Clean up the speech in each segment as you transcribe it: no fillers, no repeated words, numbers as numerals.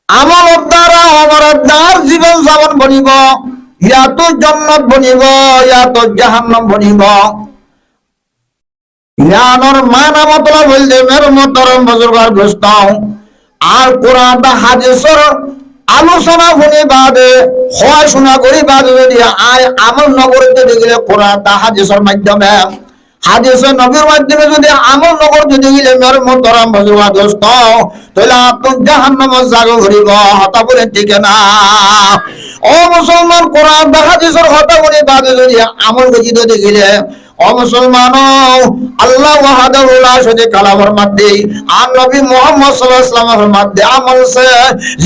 আমলের দ্বারা অমরদার জীবন যাপন বনিব, ইয়াতো জান্নাত বনিব, ইয়াতো জাহান্নাম বনিব। জ্ঞানের মানা মতলব বলতে মের মতরম বুজুর্গার গোস্ত আর কোরআন হাদিসের আলোচনা শুনি বাদে হয় শোনা করি বাদে যদি আয় আমল নগরীতে দেখলে কোরআন হাদিসের মাধ্যমে হাদিসে নবীর মাধ্যমে যদি আমল নগরীতে দেখলে মের মতরম বুজুর্গার গোস্ত তাহলে আপনি জাহান্নামে জাগ ঘুরিব। হতা বলে ঠিক না? ও মুসলমান, কোরআন হাদিসের হতা করি বাদে যদি আমল গজিত দেখিলে ও মুসলমান, আল্লাহ ওয়াহদাহু লা শারীকা লাহুর মধ্যে আর নবী মুহাম্মদ সাল্লাল্লাহু আলাইহি ওয়াসাল্লামের মধ্যে আমল সে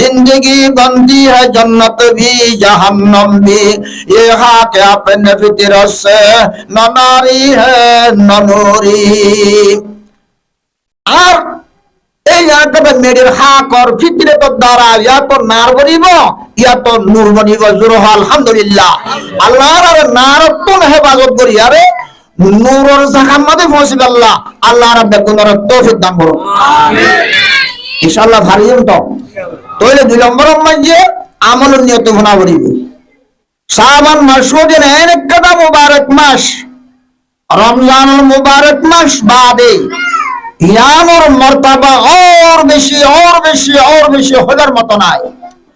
जिंदगी बनती है जन्नत भी जहन्नम भी, ये हाथ अपने फितरत से न नारी है न नूरी। আর এই একেবারে মেয়ের হাক আর ফিতরতের দ্বারা ইয়া তো নার বনিব, ইয়া তো নূর বনিব। জোর আলহামদুলিল্লাহ। আল্লাহর আর নার তো হেফাজত করি, আরে নূরের জাহান্নামে পৌঁছিব আল্লাহ। আল্লাহ রাব্বে গুনার তৌফিক দান করুন, আমিন ইনশাআল্লাহ। ভারিম তো তাহলে 2 নম্বর মাঝে আমলের নিয়ত ভনা করিব। শাবান মাস দিন একটা মুবারক মাস, রমজানুল মুবারক মাস বাদে ইয়ানোর মর্তবা और বেশি और বেশি और বেশি হওয়ার মত নাই।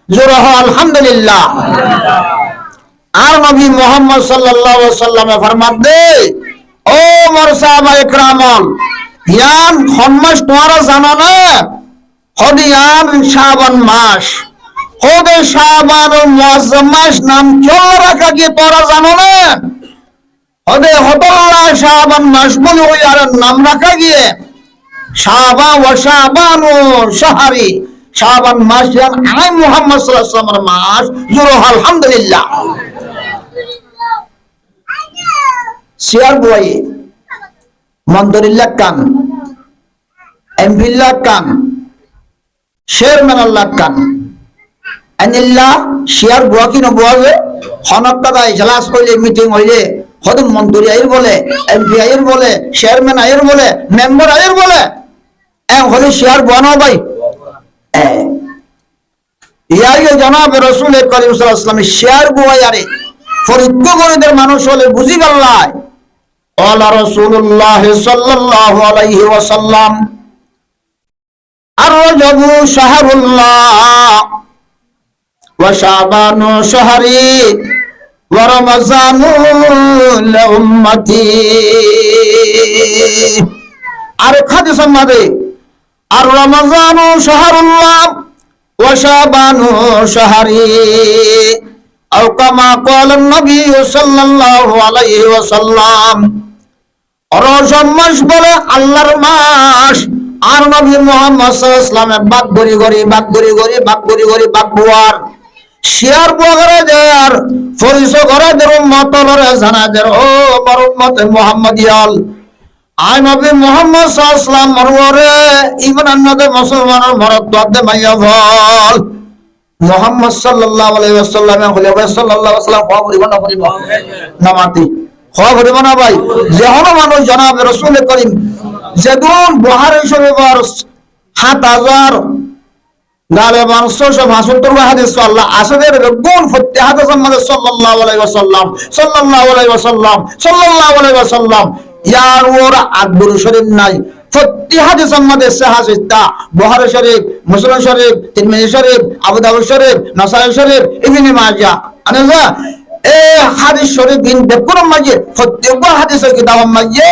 জোরে আলহামদুলিল্লাহ। আর নবী মুহাম্মদ সাল্লাল্লাহু আলাইহি ওয়াসাল্লামে ফরমান দে, ও মোর সাহাবা ইকরামল, ইয়ান খন্মাস তোমরা জানো না? হদিয়ান শাবান মাস, হবে শাবানুল মুআজ্জাম মাস নাম কেন রাখা গিয়ে তোমরা জানো না? হবে হদাল্লাহ শাবান মাস বলে ওই আর নাম রাখা গিয়ে শাবা ওয়া শাবানু শাহরি, শাবান মাস ইয়ান আই মুহাম্মদ সাল্লাল্লাহু আলাইহি ওয়াসাল্লামের মাস। জোরে আলহামদুলিল্লাহ। সিয়ার বই মন্দরিল্লাহ কান, এমবিল্লাহ কান, শেরমান আল্লাহ কান, আনিল্লাহ সিয়ার বুয়া কি নবুয়াবে হনকটা ইজলাস কইলে মিটিং হইলে হদ মন্ত্রী আইর বলে, এমপি আইর বলে, চেয়ারম্যান আইর বলে, মেম্বার আইর বলে, হলে সিয়ার বুয়া ন ভাই। ইয়ারে জনাব রাসূল করিম সাল্লাল্লাহু আলাইহি ওয়াসাল্লাম সিয়ার বুয়া আরে ফরিদ্দ গরিদের মানুষ হলে বুঝি আল্লাহ। ক্বালা রাসূলুল্লাহ সাল্লাল্লাহু আলাইহি ওয়াসাল্লাম আর-রাজবু শাহরুল্লাহ ওয়া শাবানু শাহরি ওয়া রমজানু লিউম্মতি। আর হাদিস আমাদে আর রমজানু শাহরুল্লাহ ওয়া শাবানু শাহরি আও কামা ক্বালা নবী সাল্লাল্লাহু আলাইহি ওয়াসাল্লাম। রমজান মাস বলে আল্লাহর মাস, আর নবী মুহাম্মদ সাল্লাল্লাহু আলাইহি ওয়াসাল্লাম বাক গরি গরি বাক গরি গরি বাক গরি গরি বাক বুয়ার শেয়ার বুয়ারে দেয়ার পরিচয় করে দের উম্মতরে জানাদের ও আমার উম্মতে মুহাম্মাদিয়াল। আই নবী মুহাম্মদ সাল্লাল্লাহু আলাইহি ওয়াসাল্লাম মরওয়ারে ইমান আনতে মুসলমানের মরদ দে মাইয়া বল মুহাম্মদ সাল্লাল্লাহু আলাইহি ওয়াসাল্লাম হলে সাল্লাল্লাহু আলাইহি ওয়াসাল্লাম খবর দিব না করিব নামাতি খবর দিব না ভাই। যেহন মানুষ জনাব রাসূল করিম যেদুন বুখারী শরীফের ৭,০০০ গালে ৫৭৫ হাদিস আল্লাহ আসদের গুণ ফতে হাদিস আমাদের সাল্লাল্লাহু আলাইহি ওয়াসাল্লাম সাল্লাল্লাহু আলাইহি ওয়াসাল্লাম সাল্লাল্লাহু আলাইহি ওয়াসাল্লাম ইয়ার ওর আকবর শরীফ নাই। ফতে হাদিস আমাদের সাহাসিতা বুখারী শরীফ, মুসলিম শরীফ, তিরমিজি শরীফ, আবু দাউদ শরীফ, নাসাই শরীফ, ইবনে মাজাহ আনাজা এই হাদিস শরীফ বিন বেকুরম মাঝে ফতে হাদিসের কিতাব মাঝে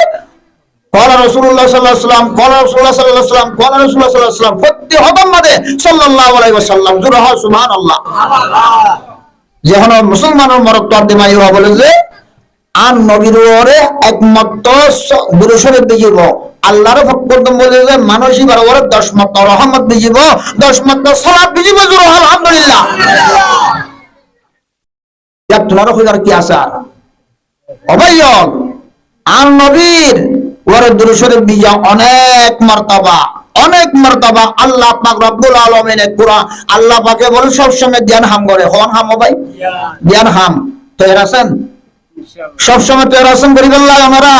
ক্বালা রাসূলুল্লাহ সাল্লাল্লাহু আলাইহি ওয়াসাল্লাম ক্বালা রাসূলুল্লাহ সাল্লাল্লাহু আলাইহি ওয়াসাল্লাম ক্বালা রাসূলুল্লাহ সাল্লাল্লাহু আলাইহি ওয়াসাল্লাম ফতে হদম মাদে সাল্লাল্লাহু আলাইহি ওয়াসাল্লাম। জোরে সুবহানাল্লাহ। যেহন মুসলমানের মরদ তো দিমাই হওয়া বলে যে আন নবীর ওরে একমাত্র দুরূদ শরীফ দিজিব আল্লাহর ফকরদম বলে যে মানসী বরাবর 10 মাত্র রহমত দিজিব 10 মাত্র সালাত দিজিব। জোরে আলহামদুলিল্লাহ। ইয়া তোমার কইবার কি আসার অবাইয়ল আন নবীর ওরে দুরূদ শরীফ দিয়া অনেক মর্তবা আল্লাহ পাক রব্বুল আলামিনের কুরআন আল্লাহ পাকে বলে সব সময় ধ্যান হাম করে হন হাম ভাই ধ্যান হাম তো এরাছেন সব সময় তো এরাছেন করিবেন লাগে আমরা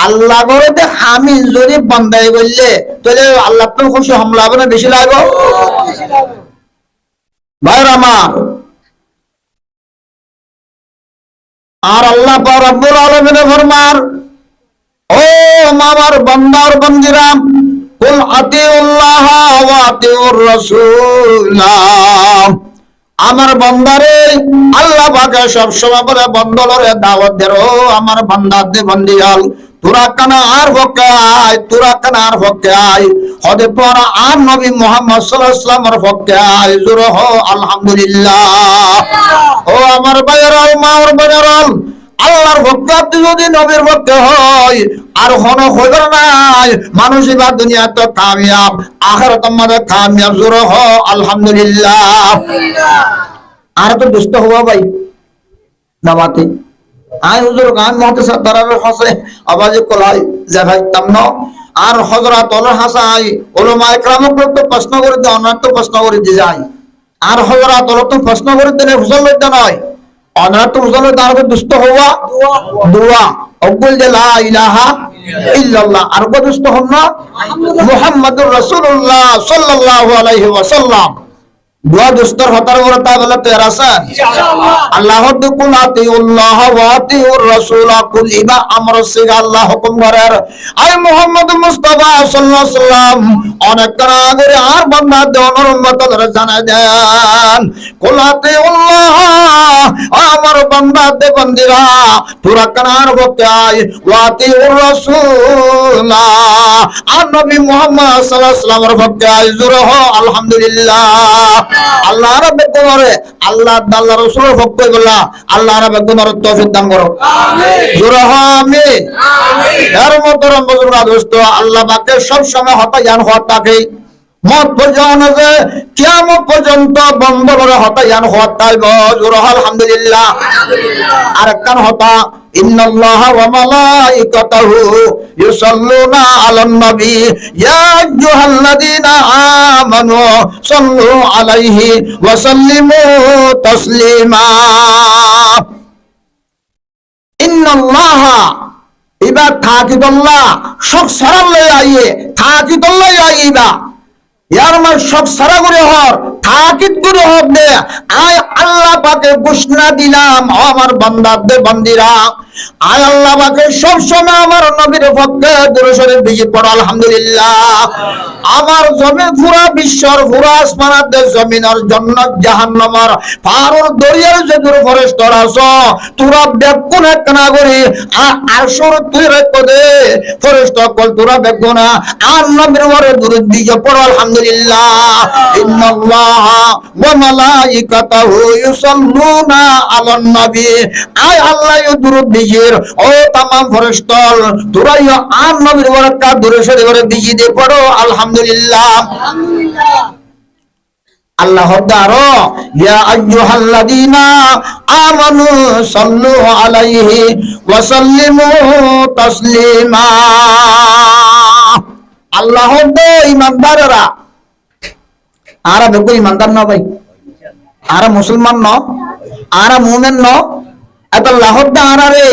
আল্লাহ করে দে আমি যদি বান্দাই বললে তাহলে আল্লাহ তো খুশি হামলা হবে না বেশি লাগবে ভাইরা আমার, আর আল্লাহ পাক রব্বুল আলামিন ফরমান, ও আমার বান্দার বান্দিরা, কুল আতিউল্লাহ ওয়া আতিউর রাসূল, আমার বান্দারে আল্লাহ পাকে সব সময় বলে বন্দলরে দাওয়াত দে, ও আমার বান্দাতে বান্দিয়াল, তোরা কানা আর হকে আয়, তোরা কানা আর হকে আয়, হদে তোরা আর নবী মুহাম্মদ সাল্লাল্লাহু আলাইহি ওয়াসাল্লামের হকে আয়, জোরে হো আলহামদুলিল্লাহ। ও আমার ভাইয়েরা, মা ওর ভাইয়েরা, আল্লাহর ভক্ত আপনি যদি নবীর ভক্ত হয় আর হন হইবার নাই, মানুষ এবার দুনিয়া তো কামিয়াব, আখিরাত আমাদের কামিয়াব, জোরে হো আলহামদুলিল্লাহ। আর তো দুষ্ট হওয়া ভাই নামাতে আয় হুজুর গান মহতে তারার হাসে আওয়াজে কলাই জায়গায় তামন, আর হযরত ওল হাসাই উলামা ইকরামক তো প্রশ্ন করে দেয়, অনার তো প্রশ্ন করে দিয়ে যায়, আর হযরত ওল তো প্রশ্ন করে দেয় হুজুর লইতে নয়, অনার তো হুজুর তার দুষ্ট হওয়া দোয়া অব্বুল যে লা ইলাহা ইল্লাল্লাহ, আর দুষ্ট হন না মুহাম্মাদুর রাসূলুল্লাহ সাল্লাল্লাহু আলাইহি ওয়াসাল্লাম। দোয়া দুস্তর হতার বড় তা বলে তৈরি আছেন ইনশাআল্লাহ। আল্লাহ কুল আতিউল্লাহ ওয়া আতিউর রাসূল, কুল ইবা আমর সিগা আল্লাহ হুকুম করার, আই মুহাম্মদ মুস্তাফা সাল্লাল্লাহু আলাইহি ওয়াসাল্লাম অনেক করে আর বান্দা দনর উম্মতরে জানায় দেন, কুল আতিউল্লাহ, আমার বান্দা দে বান্দিরা তোরা কানার হতে আয়, ওয়া আতিউর রাসূল, আর নবী মুহাম্মদ সাল্লাল্লাহু আলাইহি ওয়াসাল্লামের হতে আয়, জোরে হো আলহামদুলিল্লাহ। আল্লাহ রাব্বে তোমারে আল্লাহ আল্লাহ রাসূলের ভক্ত বলা, আল্লাহ রাব্বে তোমারে তৌফিক দান করো, আমিন, জোরে হো আমিন, আমিন। এর মোহতরম বুজুর্গ দোস্ত, আল্লাহ পাকে সব সময় হতায়ান হওয়া থাকে, মত পর্যন্ত যে কিয়ামত পর্যন্ত বন্ধ করে হতায়ান হওয়া তাইব, জোরে হো আলহামদুলিল্লাহ। আর কান হতা ইন্নাল্লাহা ওয়া মালাইকাতাহু ইউসাল্লুনা আলান নবী ইয়া আইয়ুহাল্লাযীনা আমানু সাল্লু আলাইহি ওয়া সাল্লিমু তাসলিমা। ইন্নাল্লাহা ইবা তাকিদুল্লাহ, শক সারা লই আইয়ে তাকিদুল্লাহ আইবা, ইয়ার মান শক সারা করে হর তাকিদ করে হর দে, আয় আল্লাহ পাকে ঘোষণা দিলাম, আমার বান্দাদের বান্দিরা আয় আল্লাহ পাকে সব সময় আমার নবীর পক্ষে দরুদ শরীফ বেশি পড়ো, আলহামদুলিল্লাহ। আমার জমিন পুরা বিশ্বর পুরা আসমানের জমিনের জন্য জাহান্নামের পারর দরিয়ার যে দূর ফরেশতারা আছো, তোরা বেকুন এক না করি আর সর তুই রেখে দে, ফরেশতা কল তোরা বেকুন আর নবীর ওরে দরুদ দিয়ে পড়ো, আলহামদুলিল্লাহ। ইন্নাল্লাহা ওয়া মালাইকাতাহু ইউসাল্লুনা আলান নবী, আয় আল্লাহ দরুদ দিজির, ও तमाम ফেরেশতা তোরা আর নবীর বরকত দরুদ শরীফ দিয়ে দে পড়ো, আলহামদুলিল্লাহ। আল্লাহ দারো ইয়া আইয়ুহাল্লাযীনা আমানু সাল্লু আলাইহি ওয়া সাল্লিমু তাসলিমা। আল্লাহ দে ইমানদাররা, আরা বেকো ইমানদার না ভাই, আরা মুসলমান ন, আরা মুমিন ন, এত আল্লাহ দে আরারে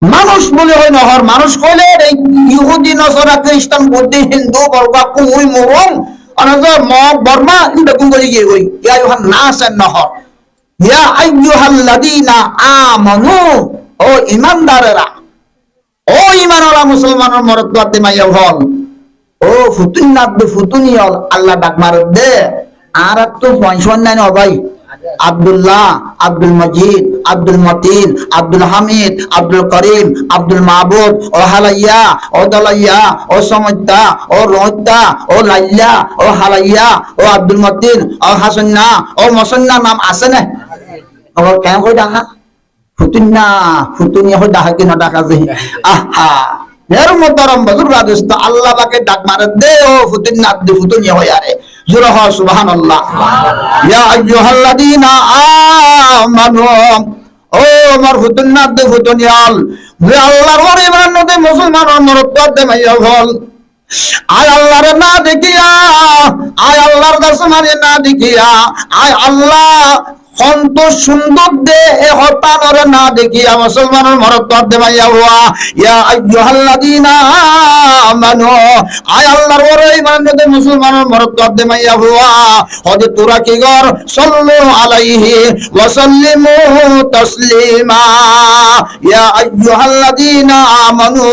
মানুষ বলে হয় নহর, মানুষ কইলে এই ইহুদি নসরা খ্রিস্টান বৌদ্ধ হিন্দু বর্গা কুই মরম অনজর মগ বর্মা ইন্দা কুঙ্গলি গিয়ে হই, ইয়া ইউহান নাস নহর, ইয়া আইয়ুহাল্লাযীনা আমানু, ও ইমানদারেরা, ও ইমানওয়ালা মুসলমানের মরদ বাতে মাইয়া হল, ও ফুতুন নাদবে ফুতুনিয়ল আল্লাহ ডাক মারদ দে, আর তো পয়সা নাই না ভাই, আব্দুল্লাহ, আব্দুল মজিদ, আব্দুল মতিন, আব্দুল হামিদ, আব্দুল করিম, আব্দুল মাহবুব, ও হালাইয়া, ও দালাইয়া, ও সমত্যা, ও রোহিতা, ও লাইয়া, ও হালাইয়া, ও আব্দুল মতিন, ও হাসন্না, ও মসন্না নাম আছে না? ও কেন কই ডাকা ফুতুন্না ফুতুনিয়া হই ডাকা কিনা ডাকা যে আহা এর মোহতরম বুজুর্গ দোস্ত, আল্লাহ পাকে ডাক মারে দে, ও ফুতুন্না দে ফুতুনিয়া হই আরে, জোরে হ সুবহানাল্লাহ। ইয়া আইয়ুহাল্লাযীনা আমানু, ও আমার ফুতুন্না দে ফুতুনিয়াল, বে আল্লাহর ওরে বান্দাতে মুসলমানের মরদ মাইয়া হল, আয় আল্লাহর না দেখিয়া, আয় আল্লাহর দর্শনে না দেখিয়া, আয় আল্লাহ সন্তোষ সুন্দর দে এ হতানরে না দেখিয়া মুসলমানের মরদ দে ভাইয়া হুয়া ইয়া আইয়ুহাল্লাযীনা আমানু আয় আল্লাহর ওরে ইমানদার মুসলমানের মরদ দে ভাইয়া হুয়া হদে তোরা কি গর সাল্লু আলাইহি ওয়া সাল্লিমু তাসলিমা ইয়া আইয়ুহাল্লাযীনা আমানু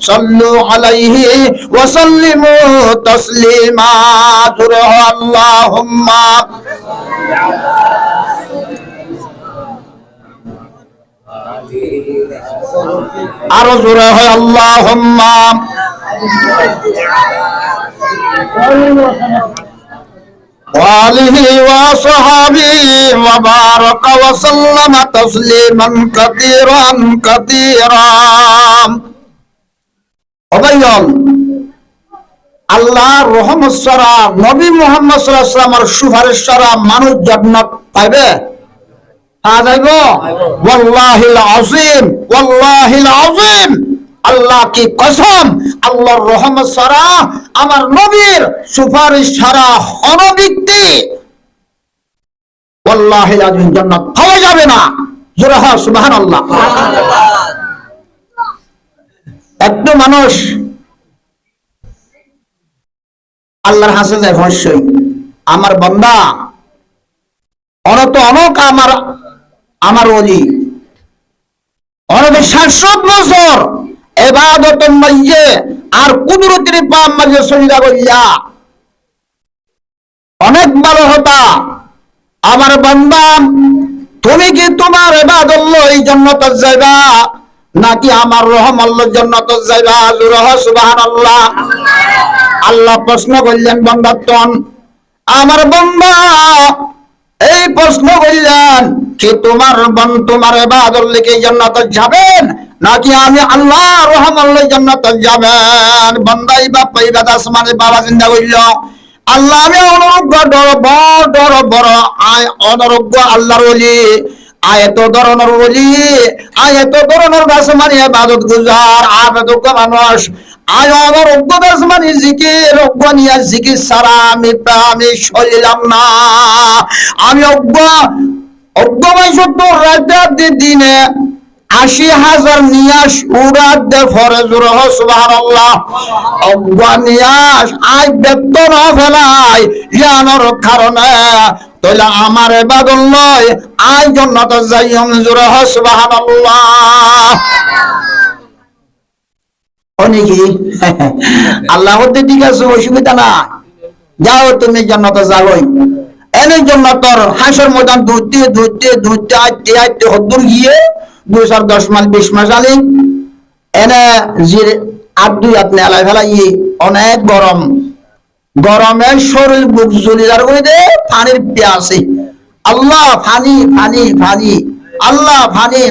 সাল্লু আলাইহি ওয়া সাল্লিমু তাসলিমা জুরে আল্লাহুম্মা আরো জোরে হয় আল্লাহুম্মা ওয়ালিহি ওয়া সাহাবিহি ওয়া বারাকা ওয়া সাল্লামা তাসলিমান কাতীরান কাতীরাম। অবাইল আল্লাহর রহমত ছাড়া নবী মুহাম্মদ সাল্লাল্লাহু আলাইহি ওয়াসাল্লামের সুপারিশ ছাড়া মানুষ জান্নাত পাইবে? ওয়াল্লাহিল আযীম ওয়াল্লাহিল আযীম আল্লাহ কি কসম, আল্লাহর রহমত ছাড়া আমার নবীর সুপারিশ ছাড়া কোন ব্যক্তি ওয়াল্লাহিল আযীম জান্নাত পাওয়া যাবে না। জোরে হয় সুবহানাল্লাহ। একটু মানুষ আল্লাহর হাসে যায় অবশ্যই আমার বান্দা অনত অনক আমার ওলি অনেক 60 বছর ইবাদতের মাঝে আর কুদরতের পাম মাঝে সজদা করিয়া অনেক ভালো হতা। আমার বান্দা তুমি কি তোমার ইবাদত লই জান্নাতে যাইবা নাকি আমার রহমত লই জান্নাতে যাইবা? সুবহানাল্লাহ। আল্লাহ প্রশ্ন করলেন বান্দাতন, আমার বান্দা এই প্রশ্ন করলেন কি তোমার ইবাদত লিখে জান্নাতে যাবেন নাকি আমি আল্লাহ রহমত লই জান্নাতে যাবেন? বান্দাই বা পাইবা আসমানে বাবা চিন্তা কইল আল্লাহ আমি অনরোগ্য বড় আয় অনরোগ্য আল্লাহর ওলি আয় এত ধরনের ওলি আয় এত ধরনের আসমানে ইবাদত গুজার আবেদক মানুষ আয় অনরোগ্য আসমানে জিকির অজ্ঞানিয়া জিকির সারা আমি সইলাম না। আমি অজ্ঞায় সত্তর রাত দিনে 80,000 নিয়াস উড়াত দে ফরে জোরে হয় সুবহানাল্লাহ। অজ্ঞানিয়াস আই বেতন ফেলাই জ্ঞানের কারণে তাহলে আমার ইবাদত লয় আই জান্নাতে যাইম জোরে হয় সুবহানাল্লাহ। অনেকে আল্লাহ হতে ঠিক আছে অসুবিধা না, যাও তুমি জান্নাতে যাওই এনে জান্নাতের হাসর ময়দান ধরতে আইতে হদ্দুর গিয়ে 210 মাইল 20 মাস আলি এনে যে আদুই আপনি আলাই ফেলাই অনেক গরমে শরীর বুক জ্বলি যার করে দে পানির পিয়াসে আল্লাহ ফানি আল্লাহ ফানি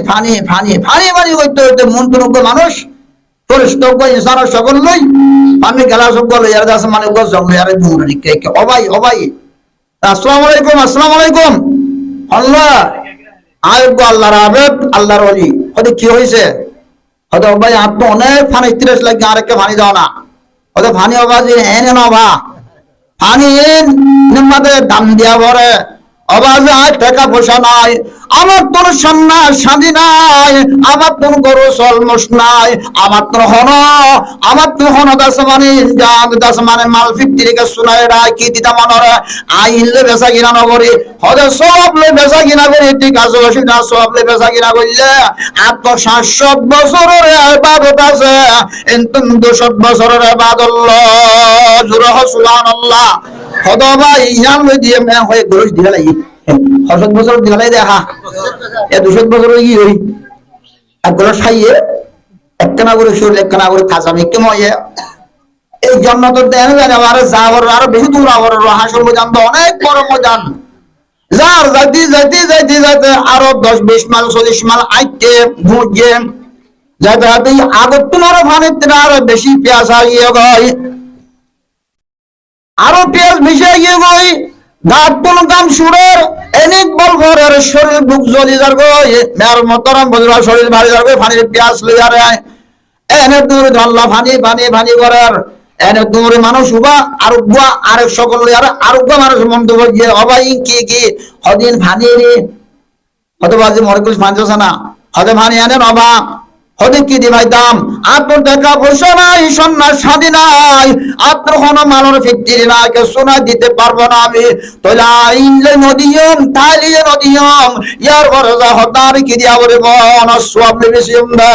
করতে মন তো মানুষ সকল লই পানি গেলা সব গেল মানে অবাই আসসালামু আলাইকুম আল্লাহ আয়োগ্য আল্লাহর আবেদ আল্লাহর ওলি হয়তো কি হয়েছে হয়তো ভাই আপনি অনেক ফানি 30 লাগে আরেককে ফানি দাও না হয়তো ফানি হবা যে এনে নবা ফানি নিম্মাদের দাম দিয়া ভরে অবাজে আয় টাকা পয়সা নাই আমার তোর সন্ন্যাস শান্তি নাই আমার তোর গরু সলমস নাই আমার তোর হন দাসমানে মাল 50 রেখে শুনায় রায় কি দিতা মনরে আইলে বেচা কিনা নগরী হদে সব লে বেচা কিনা করি ঠিক আছে অসুবিধা সব লে বেচা কিনা করলে আর তো 60 বছরের ইবাদত আছে কিন্তু 200 বছরের ইবাদত জোরে সুবহানাল্লাহ। হদা ভাই ইয়ান লই দিয়ে মে হয়ে গরুজ দিলা লাগি 60 বছর দিলাই দেখা এ 200 বছর কি হই একগুলো খাইয়ে একখানা করে শরীর একখানা করে খাজা আমি কেমন এই জান্নাতের দেন আর যাওয়ার আরো বেশি দূর আবার হাসর ময়দান তো অনেক বড় ময়দান যার যাইতে আরো 10-20 মাইল 40 মাইল আইতে বুঝে যাইতে আগত তোমার ফানিতে আরো বেশি পেঁয়াজ আগিয়ে গয় আরো পেঁয়াজ মিশে গিয়ে গই দাঁত কোন কাম সুরের এনিক বল ঘরের শরীর বুক জ্বলি যার গই মেয়ার মতরম বজরা শরীর ভারী যার গই ফানির পেঁয়াজ লইয়া রে এনে দূর ধল্লা ফানি করার এনে দূরে মানুষ উবা আরেক সকল লইয়া আরেক মানুষ মন্তব্য যে অবাই কি হদিন ফানি রে হয়তো বাজে মরে কুছ ফাঁস না হয়তো ভানি আনে নবা হতে কি দি ভাইতাম আপনার টাকা পয়সা নাই সন্ন্যাস শাদী নাই আপনার কোনো মানর ফিক্রি না কে সোনা দিতে পারবো না আমি তোলা ইনলে নদিয়ম তাইলে নদিয়ম ইয়ার বরজা হতার কি দিয়া বলে বন সব বেশি আমরা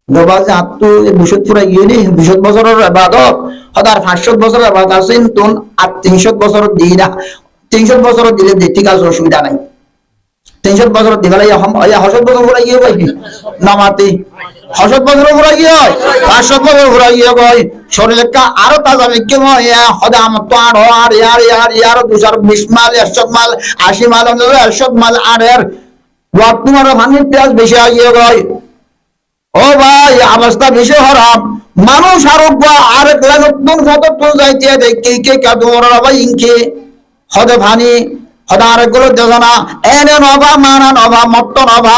দবাজে আত্ম বিশুদ্ধ পুরা ইয়েনি ২০ বছরের ইবাদত হদার ৫০০ বছরের ইবাদত আছেন তুন আর ৩০০ বছর দিই না ৩০০ বছর দিলে ঠিক আছে অসুবিধা নাই ৩০০ বছর দিবালাই হসত বছর পুরা গিয়ে ভাই নামাতে হসত বছর পুরা গিয়ে হয় ৫০০ বছর পুরা গিয়ে গয় শরীরে আরো তাজা বিকে হদা আমার তো আর ইয়ার ২২০ মাল ১০০ মাল ৮০ মাল ১০০ মাল আর এর তোমার ভাঙির পেঁয়াজ বেশি আগিয়ে গয় ও ভাই অবস্থা বেশি খারাপ মানুষ আরেক নতুন ফটো তুল যাইতে দেখি কে কাদুর ভাই ইনকে হদে ভানি হদা আরেক গুলো দেখানা এনে নভা মানা নভা মত্ত নভা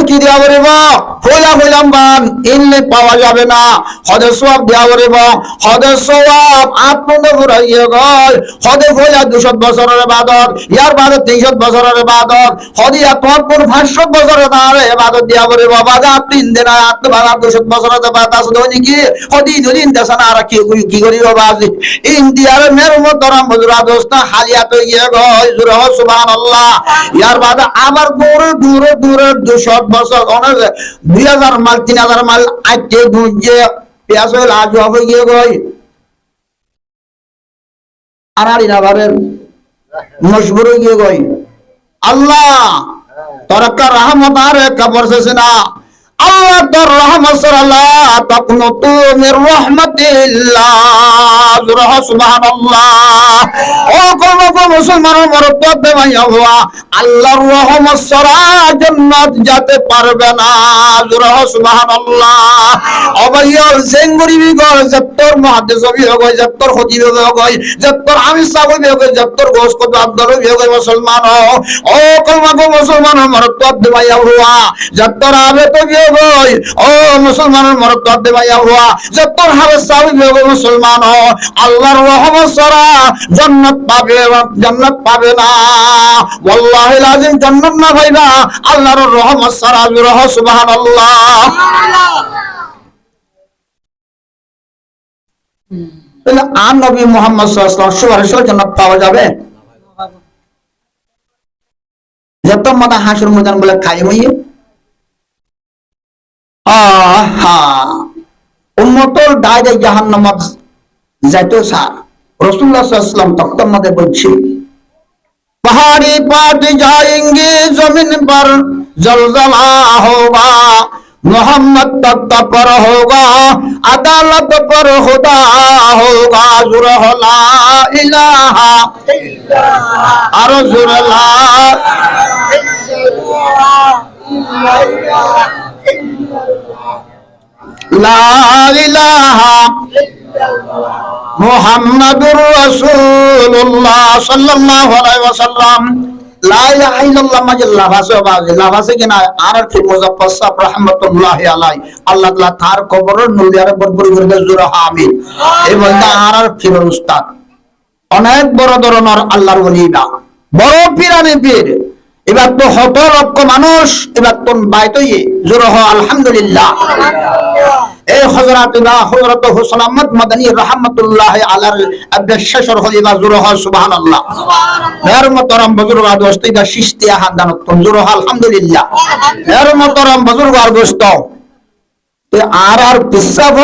কি দিয়া বলিব ফইলা ফইলাম বান ইনলে পাওয়া যাবে না হদে সওয়াব দিয়া বলিব হদে সওয়াব আপনাদের ঘুরাইয়ে গয় হদে ফইলা ২০০ বছরের ইবাদত ইয়ার বাদে ৩০০ বছরের ইবাদত হদি তৎপর ৫০০ বছরের তারে ইবাদত দিয়া বলিব বাজা ৩ দিন আত্ম বাজা ২০০ বছরের ইবাদত আছে দনি কি হদি দুদিন দেশনা আর কি করিব বাজি ইন্ডিয়ার মেরমত দরাম বজরা দোস্ত হালিয়াত ইয়ে গয় জুরা সুবহানাল্লাহ ইয়ার বাদে আবার দূরে ২০০ বছর অনেক ২০০০ মাল ৩০০০ মাল আজকে দুজে পেঁয়াজ হয়ে লাজ হয়ে গিয়ে গই আর ইনাবারের মশগুর হয়ে গিয়ে গই আল্লাহ তরকা রহমত আর কবর শেষ না আল্লাহ তোর রহমত সাল্লাহ তাকনুতু মির রাহমাতিল্লাহ সুবহানাল্লাহ ও কোন মুসলমানের মরদ দেওয়া হওয়া আল্লাহর রহমত ছাড়া জান্নাত যেতে পারবে না সুবহানাল্লাহ অবাইয়াল সেঙ্গুরি গয় যত্তর মুহাদ্দিস গয় যত্তর খতিব গয় যত্তর আমি সাহেব গয় যত্তর গোস কত আব্দুল গয় মুসলমান ও কোন মুসলমানের মরদ দেওয়া হওয়া যত্তর আবে তো গই ও মুসলমানের মরদ দেওয়া হওয়া যত্তর হবে সাহেব গয় মুসলমান আল্লাহর রহমত ছাড়া জান্নাত পাবে না ওয়াল্লাহি লাযিম জান্নাত না পাইবা আল্লাহর রহমত ছাড়া সুবহানাল্লাহ তাহলে আর নবী মুহাম্মদ সাল্লাল্লাহু আলাইহি ওয়াসাল্লাম জান্নাত পাওয়া যাবে যত মাথা হাসুর ময়দান বলে খাই হইয়ে উম্মতুল দায়রে জাহান্নামত যাইতো স্যার রাসূলুল্লাহ সাল্লাল্লাহু আলাইহি ওয়াসাল্লাম তখতের মধ্যে বলছে पहाड़ी पाट जाएंगे जमीन पर जलजला होगा मोहम्मद तख्त पर होगा अदालत पर खुदा होगा जुरह ला इलाहा और जुर ला इलाहा মুহাম্মাদুর রাসূলুল্লাহ সাল্লাল্লাহু আলাইহি ওয়াসাল্লাম লা ইলাহা ইল্লাল্লাহ মাজাল্লাহ বাজে লাভাসে কিনা আর ফি মুজাফফর সাহেব রাহমাতুল্লাহি আলাইহি আল্লাহ তাআলা তার কবরের নূরে বরকত করে জোরে আমিন এই বলতে আর ফির উস্তাদ অনেক বড় ধরনের আল্লাহর ওলিরা বড় পীরানে পীর এবার তো শত লক্ষ মানুষ এবার তো বাইতই জোরে আলহামদুলিল্লাহ এই হযরত হুসাইন আহমদ মাদানী রাহমাতুল্লাহি আলাইহি আব্বাশশর খলিফা জুরহ সুবহানাল্লাহ মের মোহতরম বুজুর্গার দোস্ত ইদা শিশতিয়া হাদানত জুরহ আলহামদুলিল্লাহ মের মোহতরম বুজুর্গার দোস্ত তে আর পিসাব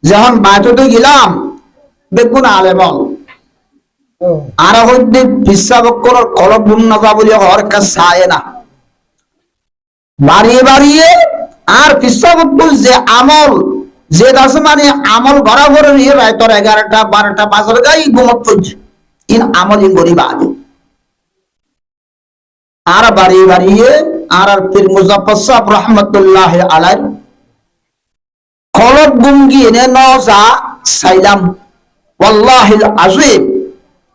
যখন বাইততে গেলাম বেগুন আলেমল আর হইতে পিসাব করার কলব বুন্নাবা বলি হর কাছে চায় না বাড়িয়ে বাড়িয়ে আর পিসাবুল যে আমল যে দাস মানে আমল বরাবর নিয়ে রায়তর 11টা 12টা 5 গাই ঘুমত পড়ছে ইন আমল ইন গরিবা আর বাড়িয়ে বাড়িয়ে আর পীর মুজাফফর সাহেব রাহমাতুল্লাহি আলাইহি কলব গুমগি এনে নজা সাইলাম ওয়াল্লাহিল আযীম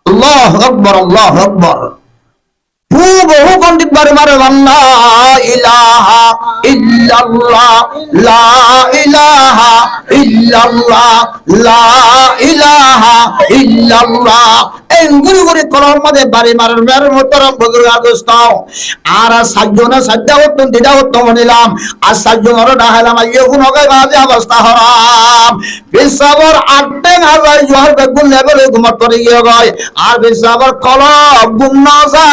আল্লাহু আকবার আল্লাহু আকবার বহু কণ্ঠিত বারে বারে লা ইলাহা ইল্লাল্লাহ লা ইলাহা ইল্লাল্লাহ লা ইলাহা ইল্লাল্লাহ এই গুরি গুরি কলম মধ্যে বাড়ি মারার মেয়ের মোহতারাম বুজুর্গ দোস্ত আর সাতজনে সাতটা উত্তম দিদা উত্তম নিলাম আর সাতজনের ডাহালাম এখন হগে বাজে অবস্থা হরাম বিসাবর আটটে হাজার জোহর বেগুন লেভেলে ঘুমত করে গিয়ে গয় আর বিসাবর কলম গুমনা যা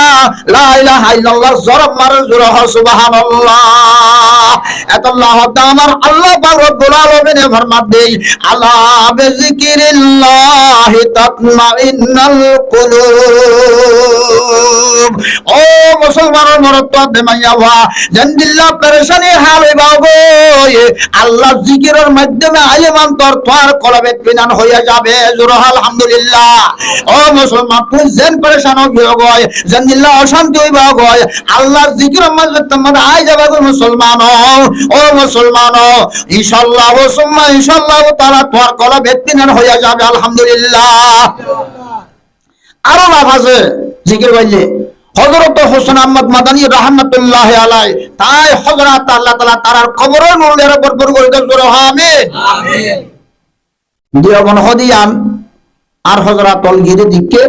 লা ইলাহা ইল্লাল্লাহ জরব মারে জোরে সুবহানাল্লাহ এত আল্লাহ আমার আল্লাহ পাক রব্বুল আলামিন ফরমাত দেই আলা বিযিকিরিল্লাহ তাতমাইন্নাল কুলুব ও মুসলমানের মরদ তো দেমাইয়া ওয়া জানদিল্লাহ পেরেশানি হাল হইবাগো আল্লাহ জিকিরের মাধ্যমে আলিমান তোর কলবে বিনান হইয়া যাবে জোরে আলহামদুলিল্লাহ ও মুসলমান তুই যেন পেরেশান হইয়া গয় জানদিল্লাহ অশান্তি হইবাগো আল্লাহর জিকিরের মাঝে তোমার আই যাবে মুসলমান ও মুসলমান ইনশাআল্লাহ সুম্মা ইনশাআল্লাহ তাআলা তোর কলবে বিনান হইয়া যাবে আলহামদুলিল্লাহ আরো লাভ আছে জিকির বললে হযরত হোসেন আহমদ মাদানী রাহমাতুল্লাহি আলাইহি তাই হযরত আল্লাহ তাআলা তার কবরের নূরের উপর বরকত জোরে আমিন আমিন দিওবন হদিয়ান আর হযরত অলগিরি দিকে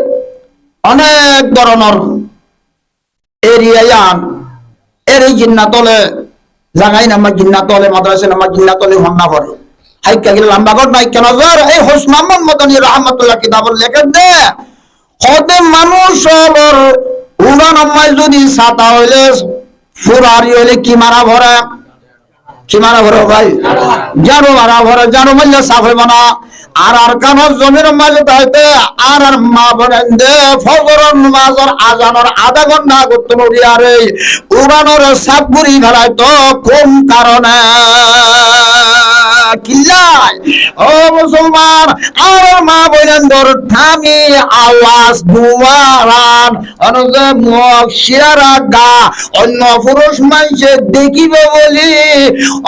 অনেক ধরনের এরিয়ায়ান এর জিন্নাতলে জাগাই নামা জিন্নাতলে মাদ্রাসা নামা জিন্নাতলে হন্না করে হাইকা গেল লম্বা কর নাই কেন জোর এই হোসেন আহমদ মাদানী রাহমাতুল্লাহ কিতাবল লেখেন দে হতে মানুষ হলর উড়ান আমায় যদি ছাতা হইলে ফুরারি হইলে কি মারা ভরে ভাই জানো মারা ভরে জানো মারলে সাফ হইব না আর কানর জমির মাঝে তাইতে আর মা বলেন দে ফজরের নামাজের আজানের আধা ঘন্টা করতে নড়ি আরে উড়ানোর সাপ গুড়ি ফেলায় তো কোন কারণে কিল্লাই ও মুসলমান আর মা বলেন ধর থামি আওয়াজ দুয়ারান অনুজে মুখ শিরা গা অন্য পুরুষ মানুষে দেখিবে বলি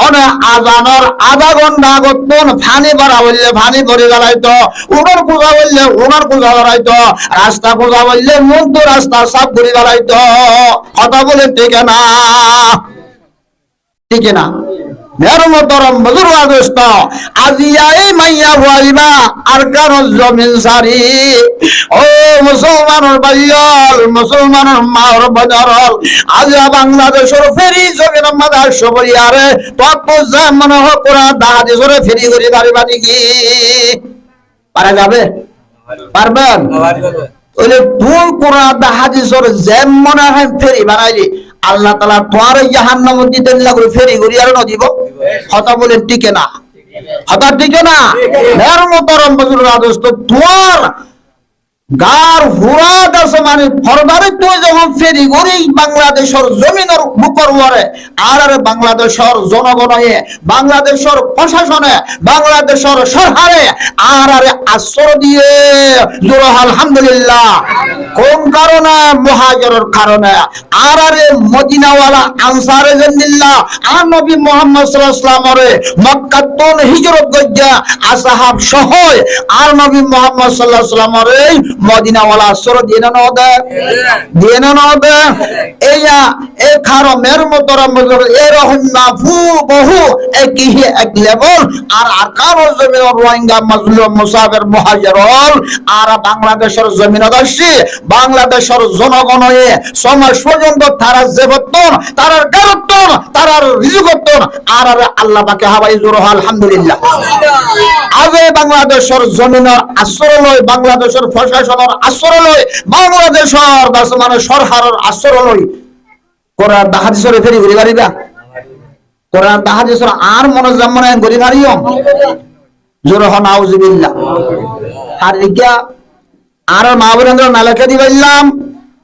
অনে আজানের আধা ঘন্টা করতেন ফানি ভরা বললে ফানি ভরে গেলাইতো উনার পূজা বললে উনার পূজা গড়াইতো রাস্তা পূজা বললে মধ্য রাস্তা সাফ করে গেলাইতো কথা বলে ঠিক না ঠিক না মেরো মোহতারাম বুজুর্গ দোস্ত আজিয়াই মাইয়া হইবা আর কার জমিন সারি ও মুসলমানের ভাইয়াল মুসলমানের মার বাজারল আজ বাংলাদেশের ফেরি জমিন মাদার সবরিয়ারে তো মনে হয় পুরা দাহাদি জোরে ফেরি করে বাড়ি বাড়ি কি পারা যাবে পারবেন ওইলে তুই পুরা দাহাদি জোরে যেম মনে হয় ফেরি বানাইলি আল্লাহ তাআলা তোর জাহান্নাম দিতে লাগবে ফেরি করি আর ন দিব কথা বলে টিকে না কথা টিকে না এর মোহতারাম বুজুর্গ দোস্ত তোর গার হুরা দাস মানে ফরদারে তুই যখন ফেরি করি বাংলাদেশের জমিনের বুকর ওরে আর বাংলাদেশের জনগণে বাংলাদেশের প্রশাসনে বাংলাদেশের সরকারে আর আসর দিয়ে জোরে আলহামদুলিল্লাহ কোন কারণে মুহাজিরের কারণে আর মদিনাওয়ালা আনসারে জান্নাল্লাহ আর নবী মুহাম্মদ সাল্লাল্লাহু আলাইহি ওয়াসাল্লামরে মক্কা তো হিজরত কইয়া আসহাব সহ আর নবী মুহাম্মদ সাল্লাল্লাহু আলাইহি ওয়াসাল্লামরে মদিনাওয়ালা আসর দিয়ে না দে এইয়া এই খারমের মোহতারাম বুজুর্গ এরকম না বহু একই এক লেভেল আর কারো জমিন রোহিঙ্গা মাজলুম মুসাফির মুহাজিরুল আর বাংলাদেশের জমিন দর্শী বাংলাদেশের জনগণে সমাজ পর্যন্ত তারা জেবতন তারার গারতন তারার রিজকতন আর আল্লাহ পাকে হাওয়াই জোরে আলহামদুলিল্লাহ আজ বাংলাদেশের জমিনের আশ্রয় লয় বাংলাদেশের প্রশাসনের আশ্রয় লয় বাংলাদেশের মানে সরকারের আশ্রয় লয় কোরআন হাদিসের ফেরি ঘুরে গাড়িবা কোরআন হাদিসের আর মনোজাম মনে ঘুরে গাড়িও জোরে নাউজুবিল্লাহ আর ইয়া আর মা বলেন্দ্র নালাকে দিবাইলাম